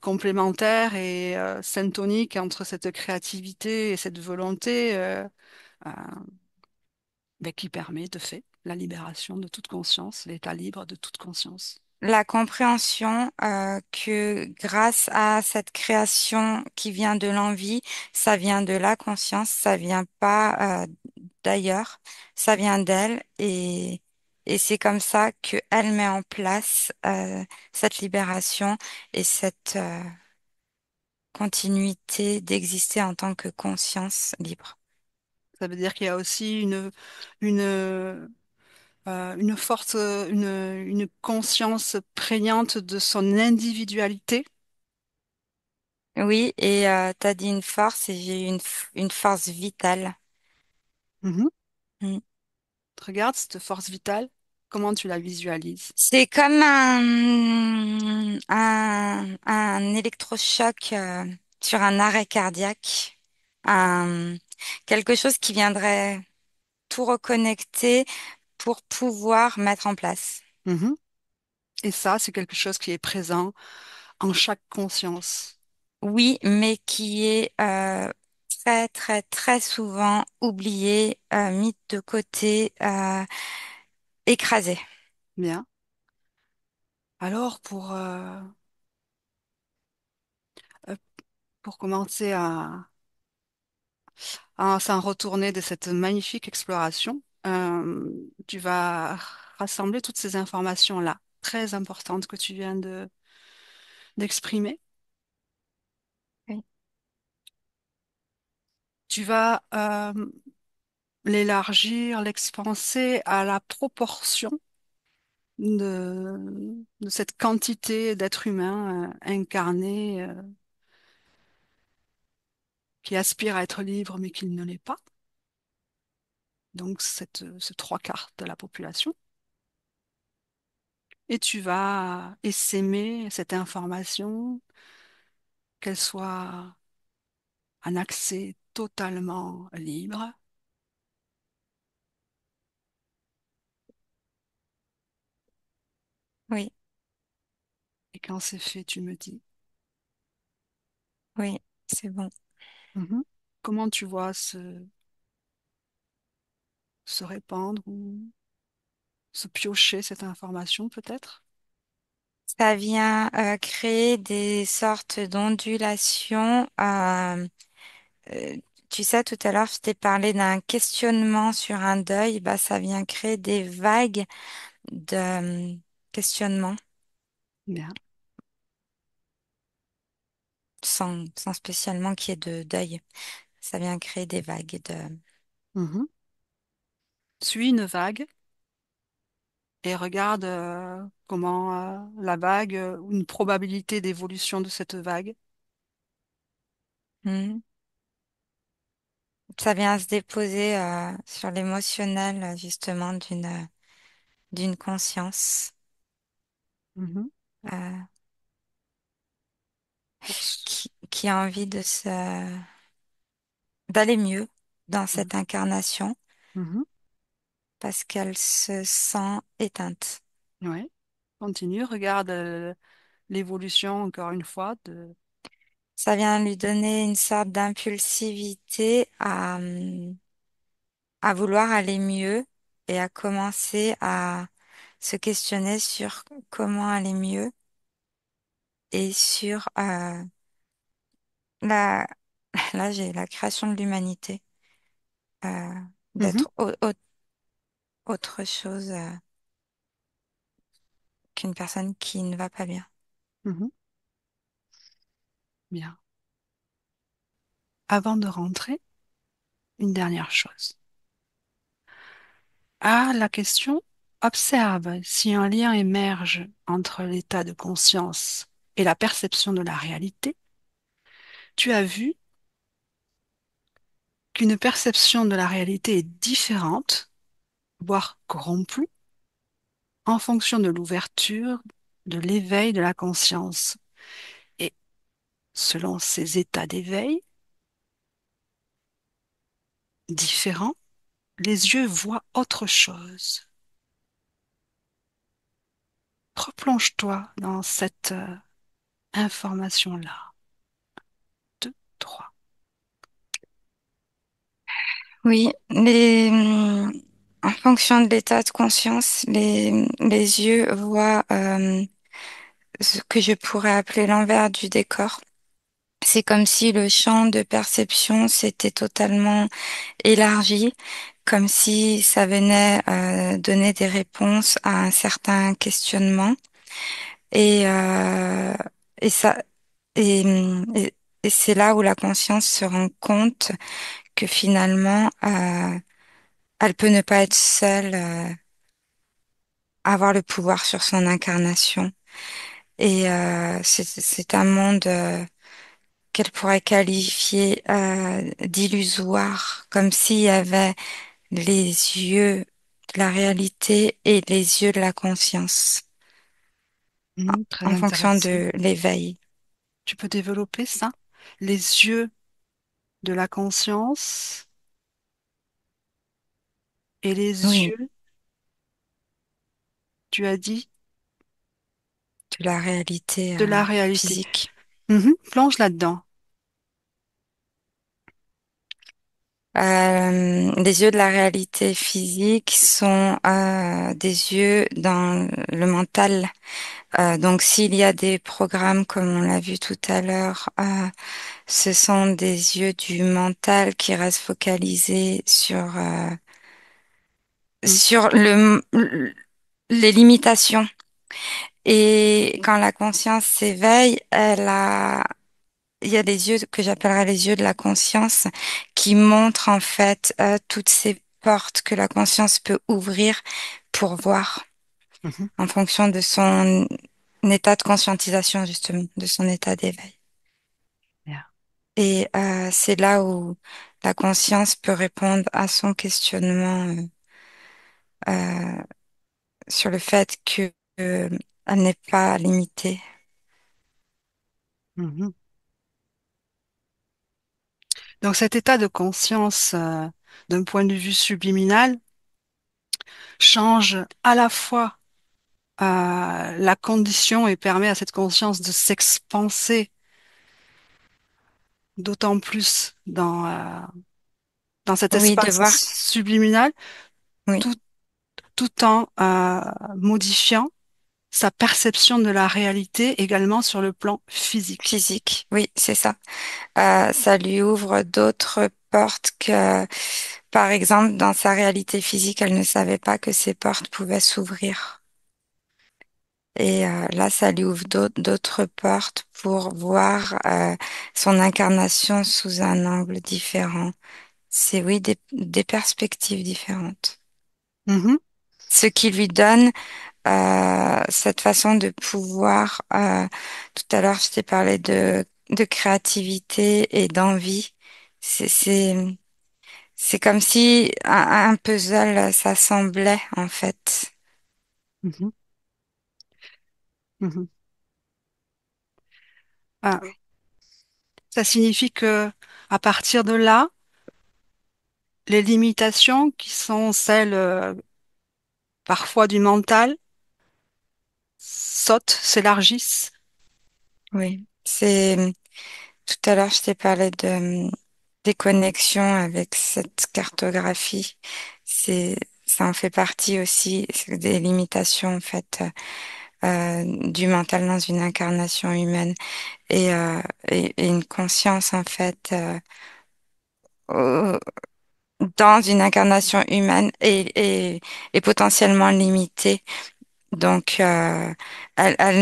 complémentaire et syntonique entre cette créativité et cette volonté euh, ben, qui permet de fait la libération de toute conscience, l'état libre de toute conscience. La compréhension que grâce à cette création qui vient de l'envie, ça vient de la conscience, ça vient pas d'ailleurs, ça vient d'elle et c'est comme ça qu'elle met en place cette libération et cette continuité d'exister en tant que conscience libre. Ça veut dire qu'il y a aussi une forte, une conscience prégnante de son individualité. Oui, et tu as dit une force et j'ai eu une force vitale. Mhm. Mm. Regarde cette force vitale, comment tu la visualises? C'est comme un électrochoc sur un arrêt cardiaque, un, quelque chose qui viendrait tout reconnecter pour pouvoir mettre en place. Mhm. Et ça, c'est quelque chose qui est présent en chaque conscience. Oui, mais qui est très, très, très souvent oublié, mis de côté, écrasé. Bien. Alors, euh, pour commencer à s'en retourner de cette magnifique exploration, tu vas rassembler toutes ces informations-là, très importantes que tu viens d'exprimer. Oui, Tu vas l'élargir, l'expanser à la proportion de cette quantité d'êtres humains incarnés qui aspirent à être libres mais qui ne l'est pas. Donc, ce trois quarts de la population. Et tu vas essaimer cette information, qu'elle soit un accès totalement libre. oui, Et quand c'est fait, tu me dis, oui, c'est bon. mhm, comment tu vois se répandre ou se piocher cette information peut-être? Ça vient créer des sortes d'ondulations. Euh, Tu sais, tout à l'heure, je t'ai parlé d'un questionnement sur un deuil. Bah, ça vient créer des vagues de questionnement Bien. sans spécialement qu'il y ait de deuil. Ça vient créer des vagues de... Mhm. Suis une vague et regarde comment la vague, ou une probabilité d'évolution de cette vague. Hmm. Ça vient se déposer sur l'émotionnel, justement, d'une conscience Mhm. euh, Pour ce- qui a envie d'aller mieux dans Mhm. cette incarnation Mhm. parce qu'elle se sent éteinte. Ouais. Continue, regarde l'évolution encore une fois Ça vient lui donner une sorte d'impulsivité à vouloir aller mieux et à commencer à se questionner sur comment aller mieux et sur la, là j'ai la création de l'humanité, euh, Mhm. d'être autre chose qu'une personne qui ne va pas bien. Mhm. Bien. Avant de rentrer, une dernière chose. Ah, la question, observe si un lien émerge entre l'état de conscience et la perception de la réalité. Tu as vu qu'une perception de la réalité est différente, voire corrompue, en fonction de l'ouverture, de l'éveil de la conscience. Et selon ces états d'éveil différents, les yeux voient autre chose. Replonge-toi dans cette information-là. Deux, trois. Oui, en fonction de l'état de conscience, les yeux voient ce que je pourrais appeler l'envers du décor. C'est comme si le champ de perception s'était totalement élargi, comme si ça venait donner des réponses à un certain questionnement. Et, euh, et ça, et, et, et c'est là où la conscience se rend compte que finalement, elle peut ne pas être seule à avoir le pouvoir sur son incarnation. Et c'est un monde qu'elle pourrait qualifier d'illusoire, comme s'il y avait les yeux de la réalité et les yeux de la conscience, Très en fonction intéressant. de l'éveil. Tu peux développer ça? Les yeux de la conscience et les Oui, yeux, tu as dit, de la réalité de la réalité. physique. Plonge là-dedans. Les yeux de la réalité physique sont des yeux dans le mental. Donc, s'il y a des programmes, comme on l'a vu tout à l'heure, ce sont des yeux du mental qui restent focalisés Mm. sur les limitations. Et quand la conscience s'éveille, il y a des yeux que j'appellerais les yeux de la conscience qui montrent en fait toutes ces portes que la conscience peut ouvrir pour voir Mhm. en fonction de son état de conscientisation justement, de son état d'éveil. Bien. Et c'est là où la conscience peut répondre à son questionnement euh, sur le fait que elle n'est pas limitée. Mhm. Donc cet état de conscience, d'un point de vue subliminal, change à la fois la condition et permet à cette conscience de s'expanser d'autant plus dans cet Oui, de espace voir. subliminal, Oui, tout, tout en modifiant sa perception de la réalité également sur le plan physique. Physique, oui, c'est ça. Ça lui ouvre d'autres portes que, par exemple, dans sa réalité physique, elle ne savait pas que ces portes pouvaient s'ouvrir. Et là, ça lui ouvre d'autres portes pour voir son incarnation sous un angle différent. C'est oui, des perspectives différentes. Mhm, Ce qui lui donne cette façon de pouvoir, tout à l'heure, je t'ai parlé de créativité et d'envie. C'est, c'est, c'est comme si un puzzle s'assemblait, en fait. mhm, mhm. Ah, ça signifie que à partir de là, les limitations qui sont celles parfois du mental sautent, s'élargissent. Oui. Tout à l'heure, je t'ai parlé des connexions avec cette cartographie. C'est, ça en fait partie aussi, c'est des limitations, en fait, du mental dans une incarnation humaine et une conscience, en fait, euh, dans une incarnation humaine et potentiellement limitée. Donc, elle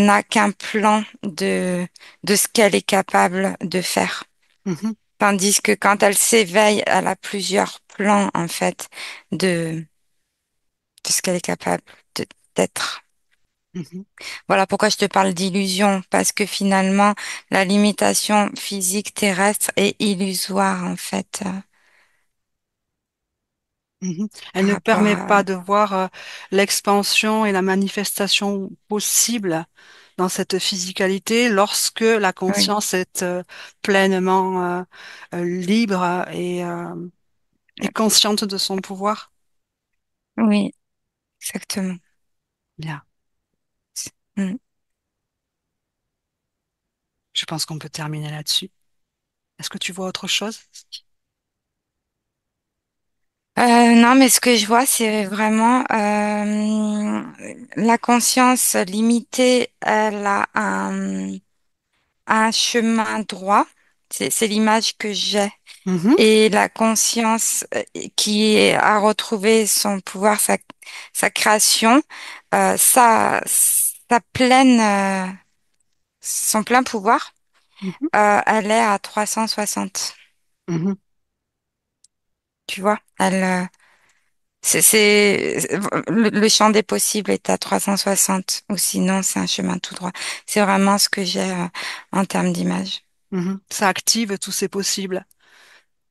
n'a qu'un plan de ce qu'elle est capable de faire. Mhm, Tandis que quand elle s'éveille, elle a plusieurs plans, en fait, de, de ce qu'elle est capable d'être. mhm. Voilà pourquoi je te parle d'illusion, parce que finalement, la limitation physique terrestre est illusoire, en fait, Mhm. Elle par ne rapport permet à... pas de voir l'expansion et la manifestation possible dans cette physicalité lorsque la Oui, conscience est pleinement libre et consciente de son pouvoir. oui, exactement. Bien, Mm. je pense qu'on peut terminer là-dessus. Est-ce que tu vois autre chose? Non, mais ce que je vois, c'est vraiment la conscience limitée. Elle a un chemin droit. C'est l'image que j'ai. Mhm, Et la conscience a retrouvé son pouvoir, sa création, sa pleine, son plein pouvoir, mhm, elle est à 360. mhm, Tu vois, le champ des possibles est à 360, ou sinon c'est un chemin tout droit. C'est vraiment ce que j'ai en termes d'image. mhm. Ça active tous ces possibles.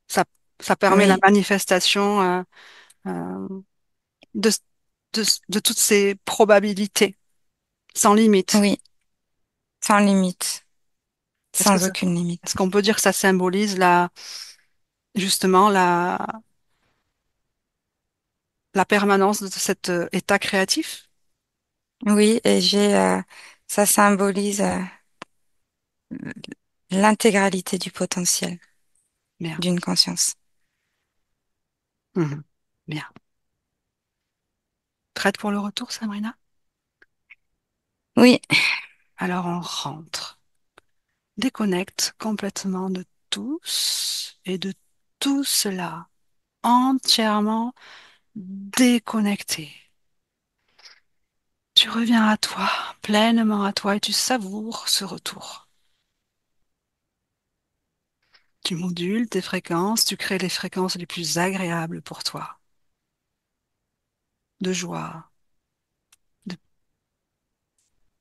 Ça, ça permet la Oui, manifestation euh, de, de toutes ces probabilités, sans limite. oui, sans limite, Est-ce que sans ça, aucune est-ce limite. qu'on peut dire que ça symbolise justement la permanence de cet état créatif? Oui, et ça symbolise l'intégralité du potentiel Bien. d'une conscience. Mhm. Bien. Prête pour le retour, Sabrina? Oui, Alors on rentre. Déconnecte complètement de tous et de tout cela. Entièrement déconnecté. Tu reviens à toi, pleinement à toi, et tu savoures ce retour. Tu modules tes fréquences, tu crées les fréquences les plus agréables pour toi, de joie, de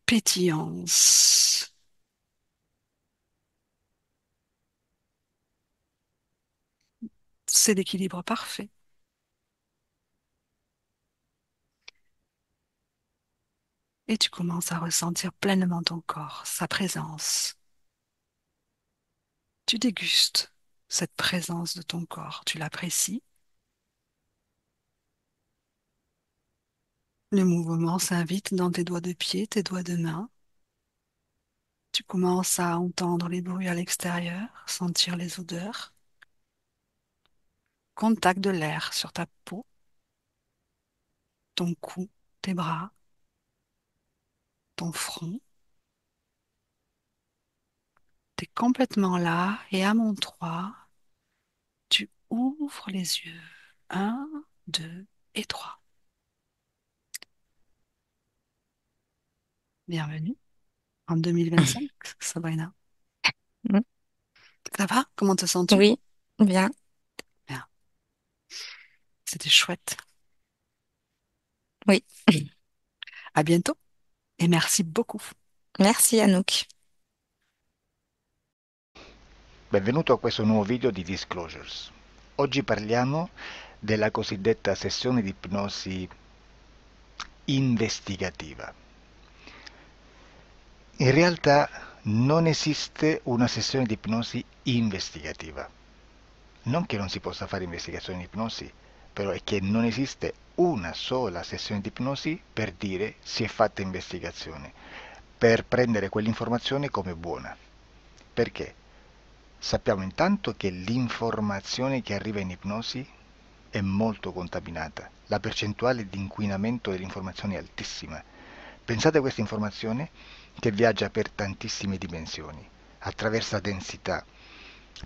pétillance. C'est l'équilibre parfait. Et tu commences à ressentir pleinement ton corps, sa présence. Tu dégustes cette présence de ton corps, tu l'apprécies. Le mouvement s'invite dans tes doigts de pied, tes doigts de main. Tu commences à entendre les bruits à l'extérieur, sentir les odeurs, contact de l'air sur ta peau, ton cou, tes bras. ton front. Tu es complètement là et à mon 3, tu ouvres les yeux. Un, 2 et 3. Bienvenue en 2025, Sabrina. Mm. Ça va? Comment te sens-tu? Oui, bien. Bien. C'était chouette. Oui. À bientôt et merci beaucoup. Merci, Anouk. Benvenuto a questo nuovo video di Disclosures. Oggi parliamo della cosiddetta sessione di ipnosi investigativa. In realtà non esiste una sessione di ipnosi investigativa. Non che non si possa fare investigazione di ipnosi, però è che non esiste una sola sessione di ipnosi per dire si è fatta investigazione, per prendere quell'informazione come buona. Perché? Sappiamo intanto che l'informazione che arriva in ipnosi è molto contaminata. La percentuale di inquinamento dell'informazione è altissima. Pensate a questa informazione che viaggia per tantissime dimensioni, attraversa densità,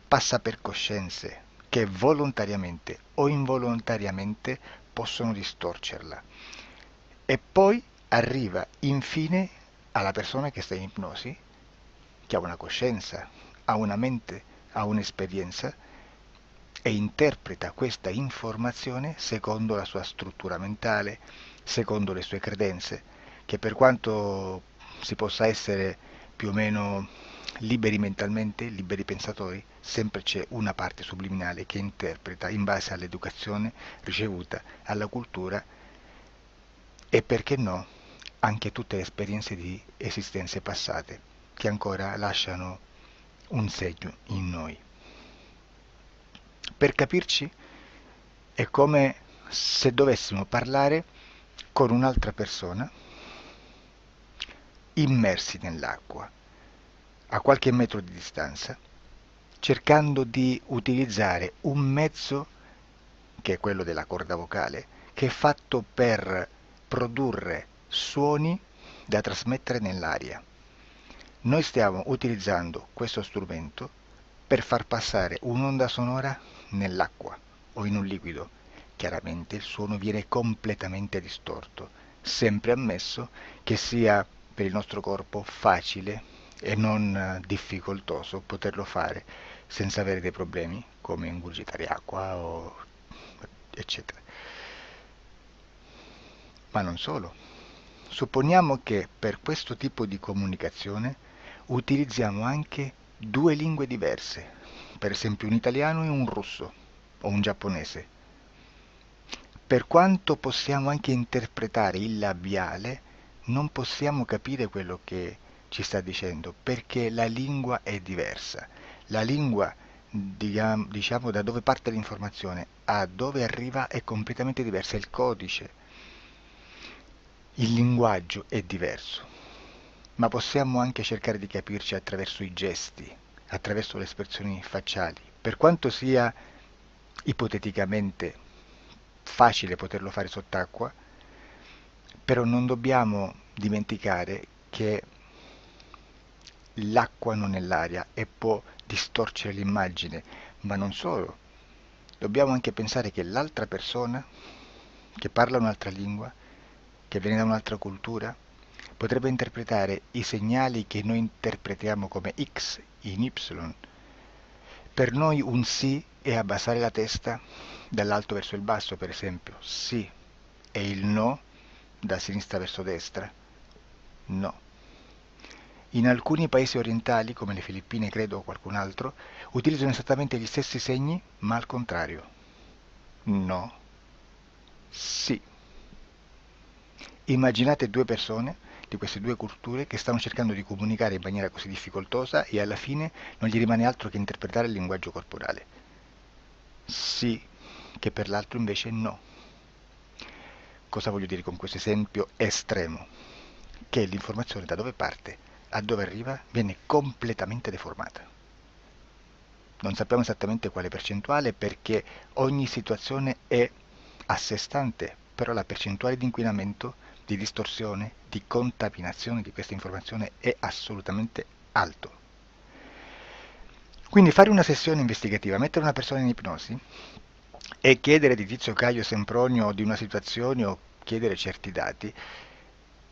passa per coscienze che volontariamente o involontariamente possono distorcerla. E poi arriva infine alla persona che sta in ipnosi, che ha una coscienza, ha una mente, ha un'esperienza e interpreta questa informazione secondo la sua struttura mentale, secondo le sue credenze, che per quanto si possa essere più o meno liberi mentalmente, liberi pensatori, sempre c'è una parte subliminale che interpreta in base all'educazione ricevuta, alla cultura e perché no, anche tutte le esperienze di esistenze passate che ancora lasciano un segno in noi. Per capirci, è come se dovessimo parlare con un'altra persona immersi nell'acqua, a qualche metro di distanza, cercando di utilizzare un mezzo, che è quello della corda vocale, che è fatto per produrre suoni da trasmettere nell'aria. Noi stiamo utilizzando questo strumento per far passare un'onda sonora nell'acqua o in un liquido. Chiaramente il suono viene completamente distorto, sempre ammesso che sia per il nostro corpo facile e non difficoltoso poterlo fare senza avere dei problemi come ingurgitare acqua o eccetera. Ma non solo. Supponiamo che per questo tipo di comunicazione utilizziamo anche due lingue diverse, per esempio un italiano e un russo o un giapponese. Per quanto possiamo anche interpretare il labiale, non possiamo capire quello che ci sta dicendo perché la lingua è diversa. La lingua, diciamo, da dove parte l'informazione a dove arriva è completamente diversa, il codice, il linguaggio è diverso, ma possiamo anche cercare di capirci attraverso i gesti, attraverso le espressioni facciali. Per quanto sia ipoteticamente facile poterlo fare sott'acqua, però non dobbiamo dimenticare che l'acqua non è l'aria e può distorcere l'immagine, ma non solo. Dobbiamo anche pensare che l'altra persona, che parla un'altra lingua, che viene da un'altra cultura, potrebbe interpretare i segnali che noi interpretiamo come X in Y. Per noi un sì è abbassare la testa dall'alto verso il basso, per esempio, sì, e il no da sinistra verso destra, no. In alcuni paesi orientali, come le Filippine credo o qualcun altro, utilizzano esattamente gli stessi segni, ma al contrario. No, sì. Immaginate due persone di queste due culture che stanno cercando di comunicare in maniera così difficoltosa e alla fine non gli rimane altro che interpretare il linguaggio corporale. Sì, che per l'altro invece no. Cosa voglio dire con questo esempio estremo? Che l'informazione da dove parte a dove arriva viene completamente deformata. Non sappiamo esattamente quale percentuale perché ogni situazione è a sé stante, però la percentuale di inquinamento di distorsione, di contaminazione di questa informazione è assolutamente alto. Quindi fare una sessione investigativa, mettere una persona in ipnosi e chiedere di Tizio Caio Sempronio di una situazione o chiedere certi dati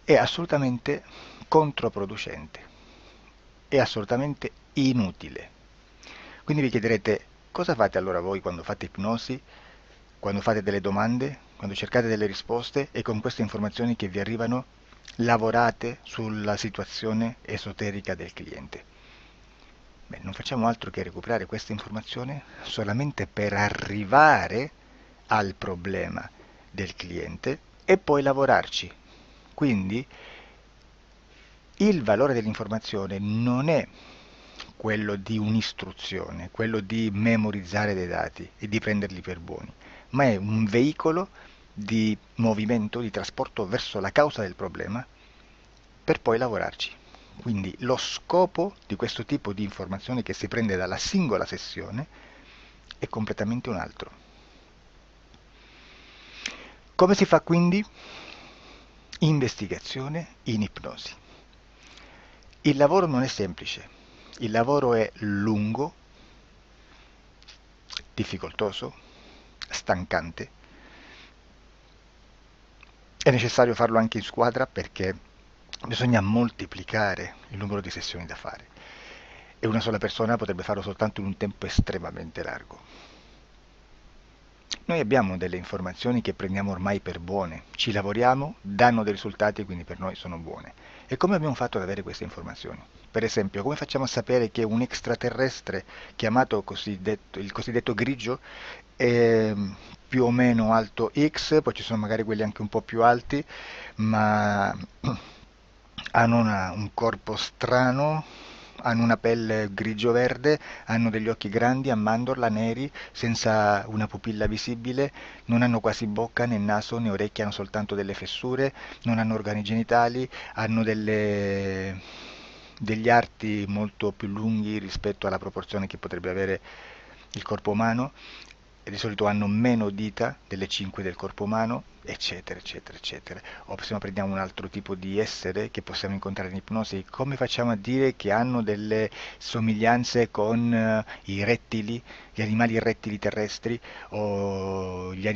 è assolutamente controproducente, è assolutamente inutile. Quindi vi chiederete cosa fate allora voi quando fate ipnosi, quando fate delle domande, quando cercate delle risposte e con queste informazioni che vi arrivano lavorate sulla situazione esoterica del cliente. Beh, non facciamo altro che recuperare questa informazione solamente per arrivare al problema del cliente e poi lavorarci. Quindi il valore dell'informazione non è quello di un'istruzione, quello di memorizzare dei dati e di prenderli per buoni, ma è un veicolo di movimento, di trasporto verso la causa del problema per poi lavorarci. Quindi lo scopo di questo tipo di informazione che si prende dalla singola sessione è completamente un altro. Come si fa quindi? Investigazione in ipnosi. Il lavoro non è semplice, il lavoro è lungo, difficoltoso, stancante. È necessario farlo anche in squadra perché bisogna moltiplicare il numero di sessioni da fare e una sola persona potrebbe farlo soltanto in un tempo estremamente largo. Noi abbiamo delle informazioni che prendiamo ormai per buone, ci lavoriamo, danno dei risultati e quindi per noi sono buone. E come abbiamo fatto ad avere queste informazioni? Per esempio, come facciamo a sapere che un extraterrestre chiamato il cosiddetto grigio è più o meno alto X, poi ci sono magari quelli anche un po' più alti, ma hanno un corpo strano, hanno una pelle grigio-verde, hanno degli occhi grandi a mandorla neri, senza una pupilla visibile, non hanno quasi bocca né naso né orecchie, hanno soltanto delle fessure, non hanno organi genitali, hanno degli arti molto più lunghi rispetto alla proporzione che potrebbe avere il corpo umano e di solito hanno meno dita delle 5 del corpo umano, eccetera, eccetera, eccetera. O se no prendiamo un altro tipo di essere che possiamo incontrare in ipnosi, come facciamo a dire che hanno delle somiglianze con i rettili, gli animali rettili terrestri o gli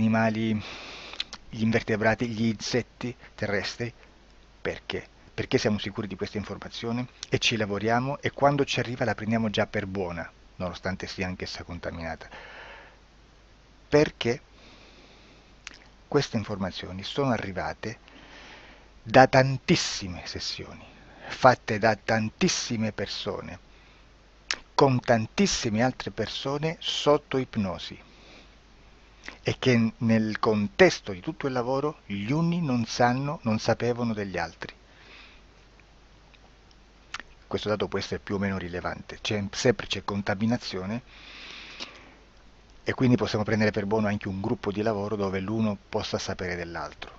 invertebrati, gli insetti terrestri? Perché? Perché siamo sicuri di questa informazione e ci lavoriamo e quando ci arriva la prendiamo già per buona, nonostante sia anch'essa contaminata. Perché queste informazioni sono arrivate da tantissime sessioni, fatte da tantissime persone, con tantissime altre persone sotto ipnosi e che nel contesto di tutto il lavoro gli uni non sapevano degli altri. Questo dato può essere più o meno rilevante, sempre c'è contaminazione e quindi possiamo prendere per buono anche un gruppo di lavoro dove l'uno possa sapere dell'altro.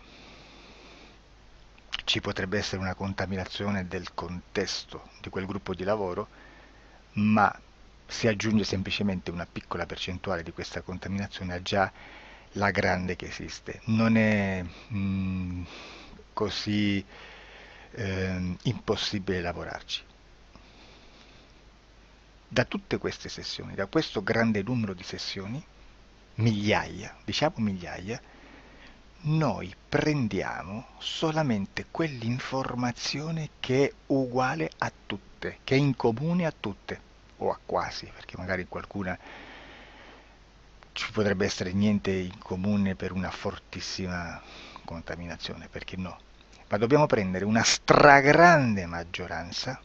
Ci potrebbe essere una contaminazione del contesto di quel gruppo di lavoro, ma si aggiunge semplicemente una piccola percentuale di questa contaminazione a già la grande che esiste. Non è così impossibile lavorarci. Da tutte queste sessioni, da questo grande numero di sessioni, migliaia, diciamo migliaia, noi prendiamo solamente quell'informazione che è uguale a tutte, che è in comune a tutte, o a quasi, perché magari qualcuna ci potrebbe essere niente in comune per una fortissima contaminazione, perché no? Ma dobbiamo prendere una stragrande maggioranza,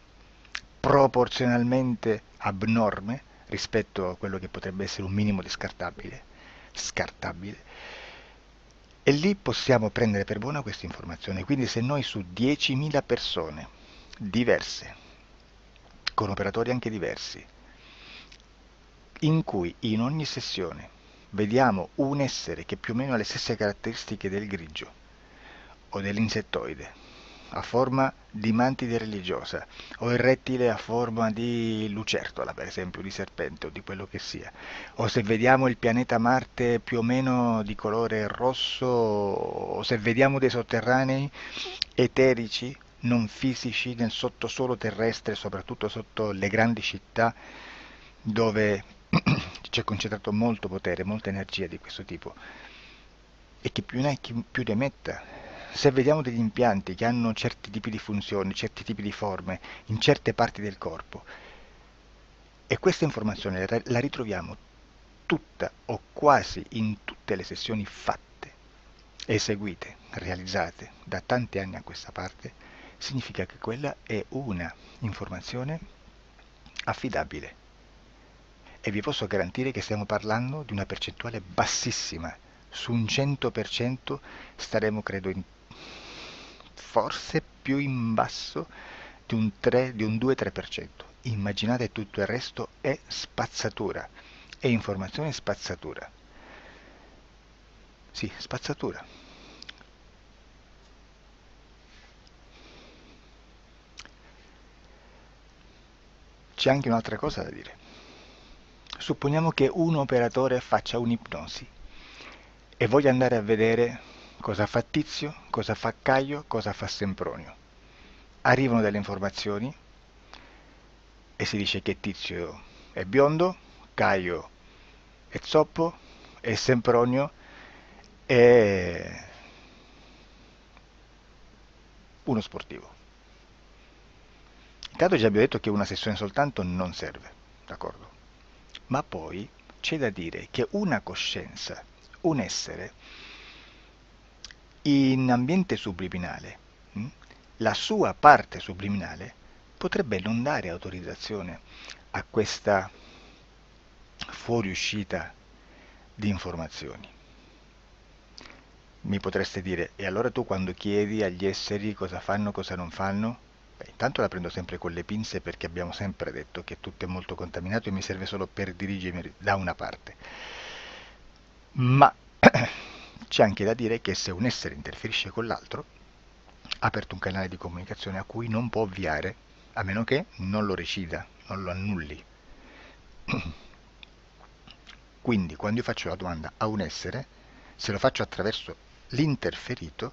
proporzionalmente abnorme rispetto a quello che potrebbe essere un minimo di scartabile, e lì possiamo prendere per buona questa informazione. Quindi se noi su 10.000 persone diverse, con operatori anche diversi, in cui in ogni sessione vediamo un essere che più o meno ha le stesse caratteristiche del grigio o dell'insettoide, a forma di mantide religiosa, o il rettile a forma di lucertola, per esempio, di serpente o di quello che sia, o se vediamo il pianeta Marte più o meno di colore rosso, o se vediamo dei sotterranei eterici, non fisici, nel sottosuolo terrestre, soprattutto sotto le grandi città, dove c'è concentrato molto potere, molta energia di questo tipo, e chi più ne ha chi più ne metta. Se vediamo degli impianti che hanno certi tipi di funzioni, certi tipi di forme in certe parti del corpo, e questa informazione la ritroviamo tutta o quasi in tutte le sessioni fatte, eseguite, realizzate da tanti anni a questa parte, significa che quella è una informazione affidabile. E vi posso garantire che stiamo parlando di una percentuale bassissima. Su un 100% staremo, credo, forse più in basso di un 3, di un 2-3%. Immaginate, tutto il resto è spazzatura, è informazione spazzatura. Sì, spazzatura. C'è anche un'altra cosa da dire. Supponiamo che un operatore faccia un'ipnosi e voglia andare a vedere cosa fa Tizio, cosa fa Caio, cosa fa Sempronio. Arrivano delle informazioni e si dice che Tizio è biondo, Caio è zoppo e Sempronio è uno sportivo. Intanto già abbiamo detto che una sessione soltanto non serve, d'accordo? Ma poi c'è da dire che una coscienza, un essere, in ambiente subliminale, la sua parte subliminale potrebbe non dare autorizzazione a questa fuoriuscita di informazioni. Mi potreste dire, e allora tu quando chiedi agli esseri cosa fanno, cosa non fanno? Beh, intanto la prendo sempre con le pinze perché abbiamo sempre detto che tutto è molto contaminato e mi serve solo per dirigermi da una parte. Ma c'è anche da dire che se un essere interferisce con l'altro, ha aperto un canale di comunicazione a cui non può ovviare, a meno che non lo recida, non lo annulli. Quindi quando io faccio la domanda a un essere, se lo faccio attraverso l'interferito,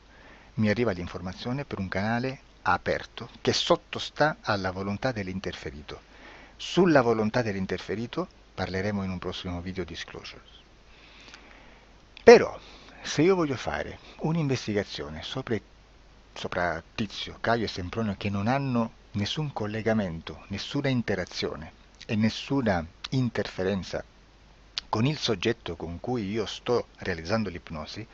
mi arriva l'informazione per un canale aperto che sottostà alla volontà dell'interferito. Sulla volontà dell'interferito parleremo in un prossimo video disclosures. Però, se io voglio fare un'investigazione sopra Tizio, Caio e Sempronio che non hanno nessun collegamento, nessuna interazione e nessuna interferenza con il soggetto con cui io sto realizzando l'ipnosi,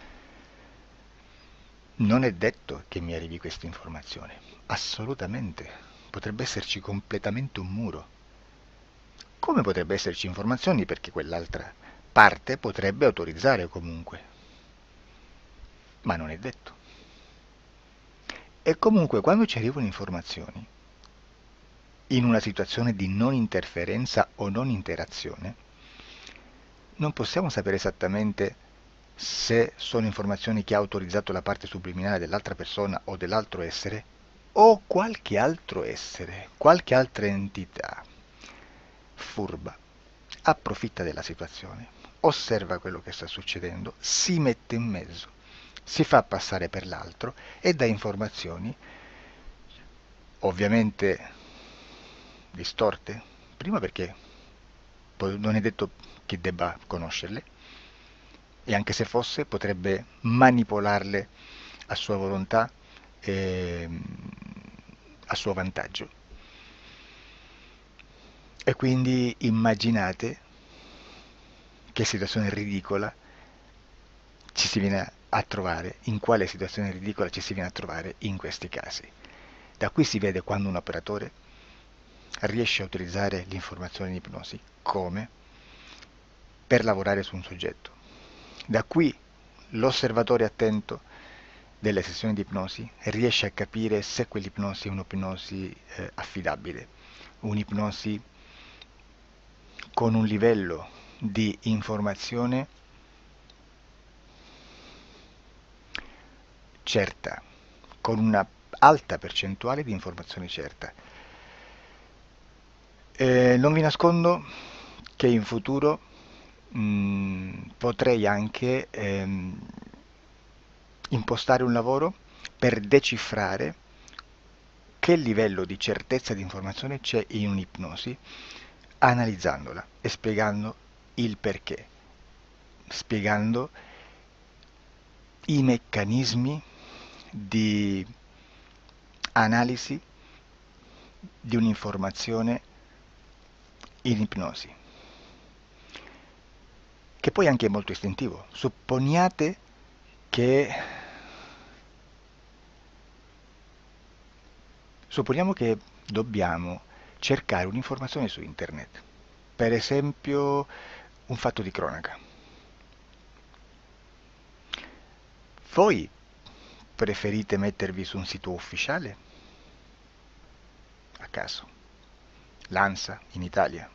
non è detto che mi arrivi questa informazione. Assolutamente. Potrebbe esserci completamente un muro. Come potrebbe esserci informazioni perché quell'altra parte potrebbe autorizzare comunque. Ma non è detto. E comunque quando ci arrivano informazioni, in una situazione di non interferenza o non interazione, non possiamo sapere esattamente se sono informazioni che ha autorizzato la parte subliminale dell'altra persona o dell'altro essere, o qualche altro essere, qualche altra entità furba, approfitta della situazione, osserva quello che sta succedendo, si mette in mezzo, si fa passare per l'altro e dà informazioni ovviamente distorte, prima perché non è detto che debba conoscerle, e anche se fosse potrebbe manipolarle a sua volontà e a suo vantaggio. E quindi immaginate che situazione ridicola ci si viene a trovare, in quale situazione ridicola ci si viene a trovare in questi casi. Da qui si vede quando un operatore riesce a utilizzare l'informazione in ipnosi come per lavorare su un soggetto. Da qui l'osservatore attento delle sessioni di ipnosi riesce a capire se quell'ipnosi è un'ipnosi affidabile, un'ipnosi con un livello di informazione certa, con una alta percentuale di informazione certa. Non vi nascondo che in futuro potrei anche impostare un lavoro per decifrare che livello di certezza di informazione c'è in un'ipnosi, analizzandola e spiegando il perché, spiegando i meccanismi di analisi di un'informazione in ipnosi, che poi anche è molto istintivo. Supponiamo che dobbiamo cercare un'informazione su internet, per esempio un fatto di cronaca. Voi preferite mettervi su un sito ufficiale? A caso. L'ANSA in Italia,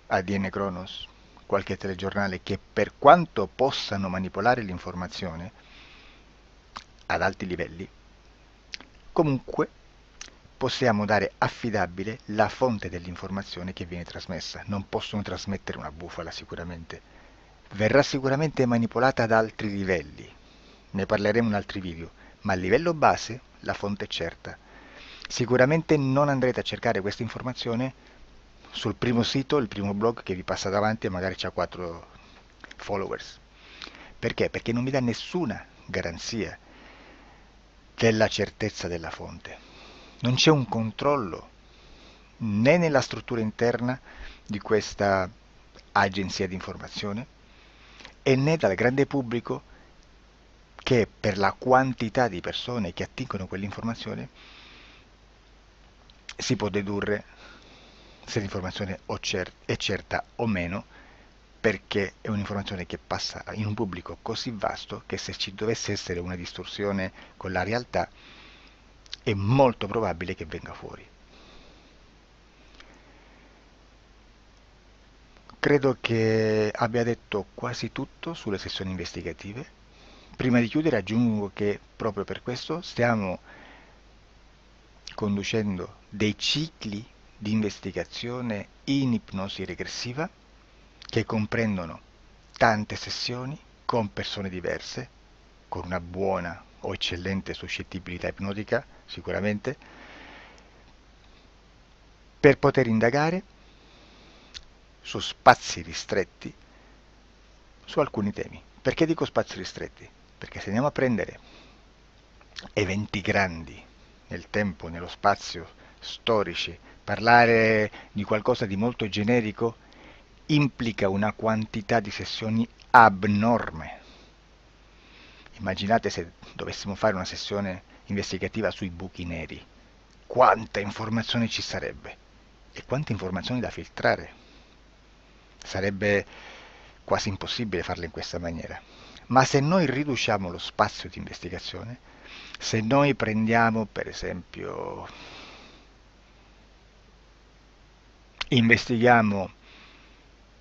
ADN Kronos, qualche telegiornale che per quanto possano manipolare l'informazione ad alti livelli, comunque possiamo dare affidabile la fonte dell'informazione che viene trasmessa. Non possono trasmettere una bufala sicuramente. Verrà sicuramente manipolata ad altri livelli. Ne parleremo in altri video, ma a livello base la fonte è certa. Sicuramente non andrete a cercare questa informazione sul primo sito, il primo blog che vi passa davanti e magari c'ha 4 followers. Perché? Perché non vi dà nessuna garanzia della certezza della fonte. Non c'è un controllo né nella struttura interna di questa agenzia di informazione e né dal grande pubblico, che per la quantità di persone che attingono quell'informazione si può dedurre se l'informazione è certa o meno, perché è un'informazione che passa in un pubblico così vasto che se ci dovesse essere una distorsione con la realtà è molto probabile che venga fuori. Credo che abbia detto quasi tutto sulle sessioni investigative. Prima di chiudere aggiungo che proprio per questo stiamo conducendo dei cicli di investigazione in ipnosi regressiva che comprendono tante sessioni con persone diverse, con una buona o eccellente suscettibilità ipnotica sicuramente, per poter indagare su spazi ristretti su alcuni temi. Perché dico spazi ristretti? Perché se andiamo a prendere eventi grandi nel tempo, nello spazio, storici, parlare di qualcosa di molto generico implica una quantità di sessioni abnorme. Immaginate se dovessimo fare una sessione investigativa sui buchi neri, quanta informazione ci sarebbe e quante informazioni da filtrare. Sarebbe quasi impossibile farlo in questa maniera. Ma se noi riduciamo lo spazio di investigazione, se noi prendiamo per esempio, investighiamo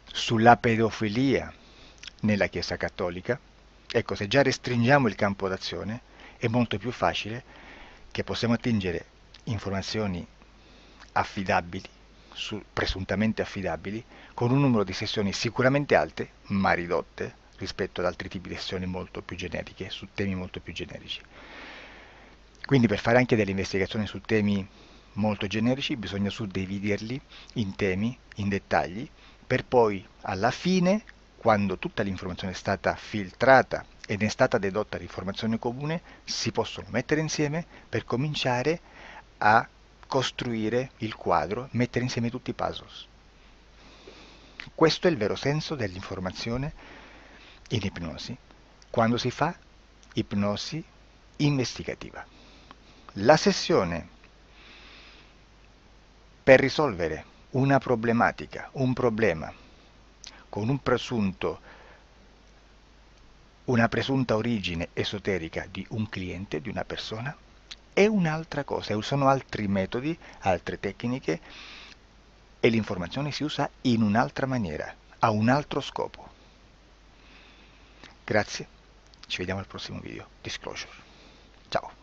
sulla pedofilia nella Chiesa Cattolica, ecco, se già restringiamo il campo d'azione è molto più facile che possiamo attingere informazioni affidabili, presuntamente affidabili, con un numero di sessioni sicuramente alte, ma ridotte rispetto ad altri tipi di sessioni molto più generiche, su temi molto più generici. Quindi per fare anche delle investigazioni su temi molto generici bisogna suddividerli in temi, in dettagli, per poi alla fine, quando tutta l'informazione è stata filtrata ed è stata dedotta l'informazione comune, si possono mettere insieme per cominciare a costruire il quadro, mettere insieme tutti i puzzle. Questo è il vero senso dell'informazione in ipnosi, quando si fa ipnosi investigativa. La sessione per risolvere una problematica, un problema, con una presunta origine esoterica di un cliente, di una persona, è un'altra cosa, sono altri metodi, altre tecniche e l'informazione si usa in un'altra maniera, ha un altro scopo. Grazie, ci vediamo al prossimo video. Disclosure. Ciao.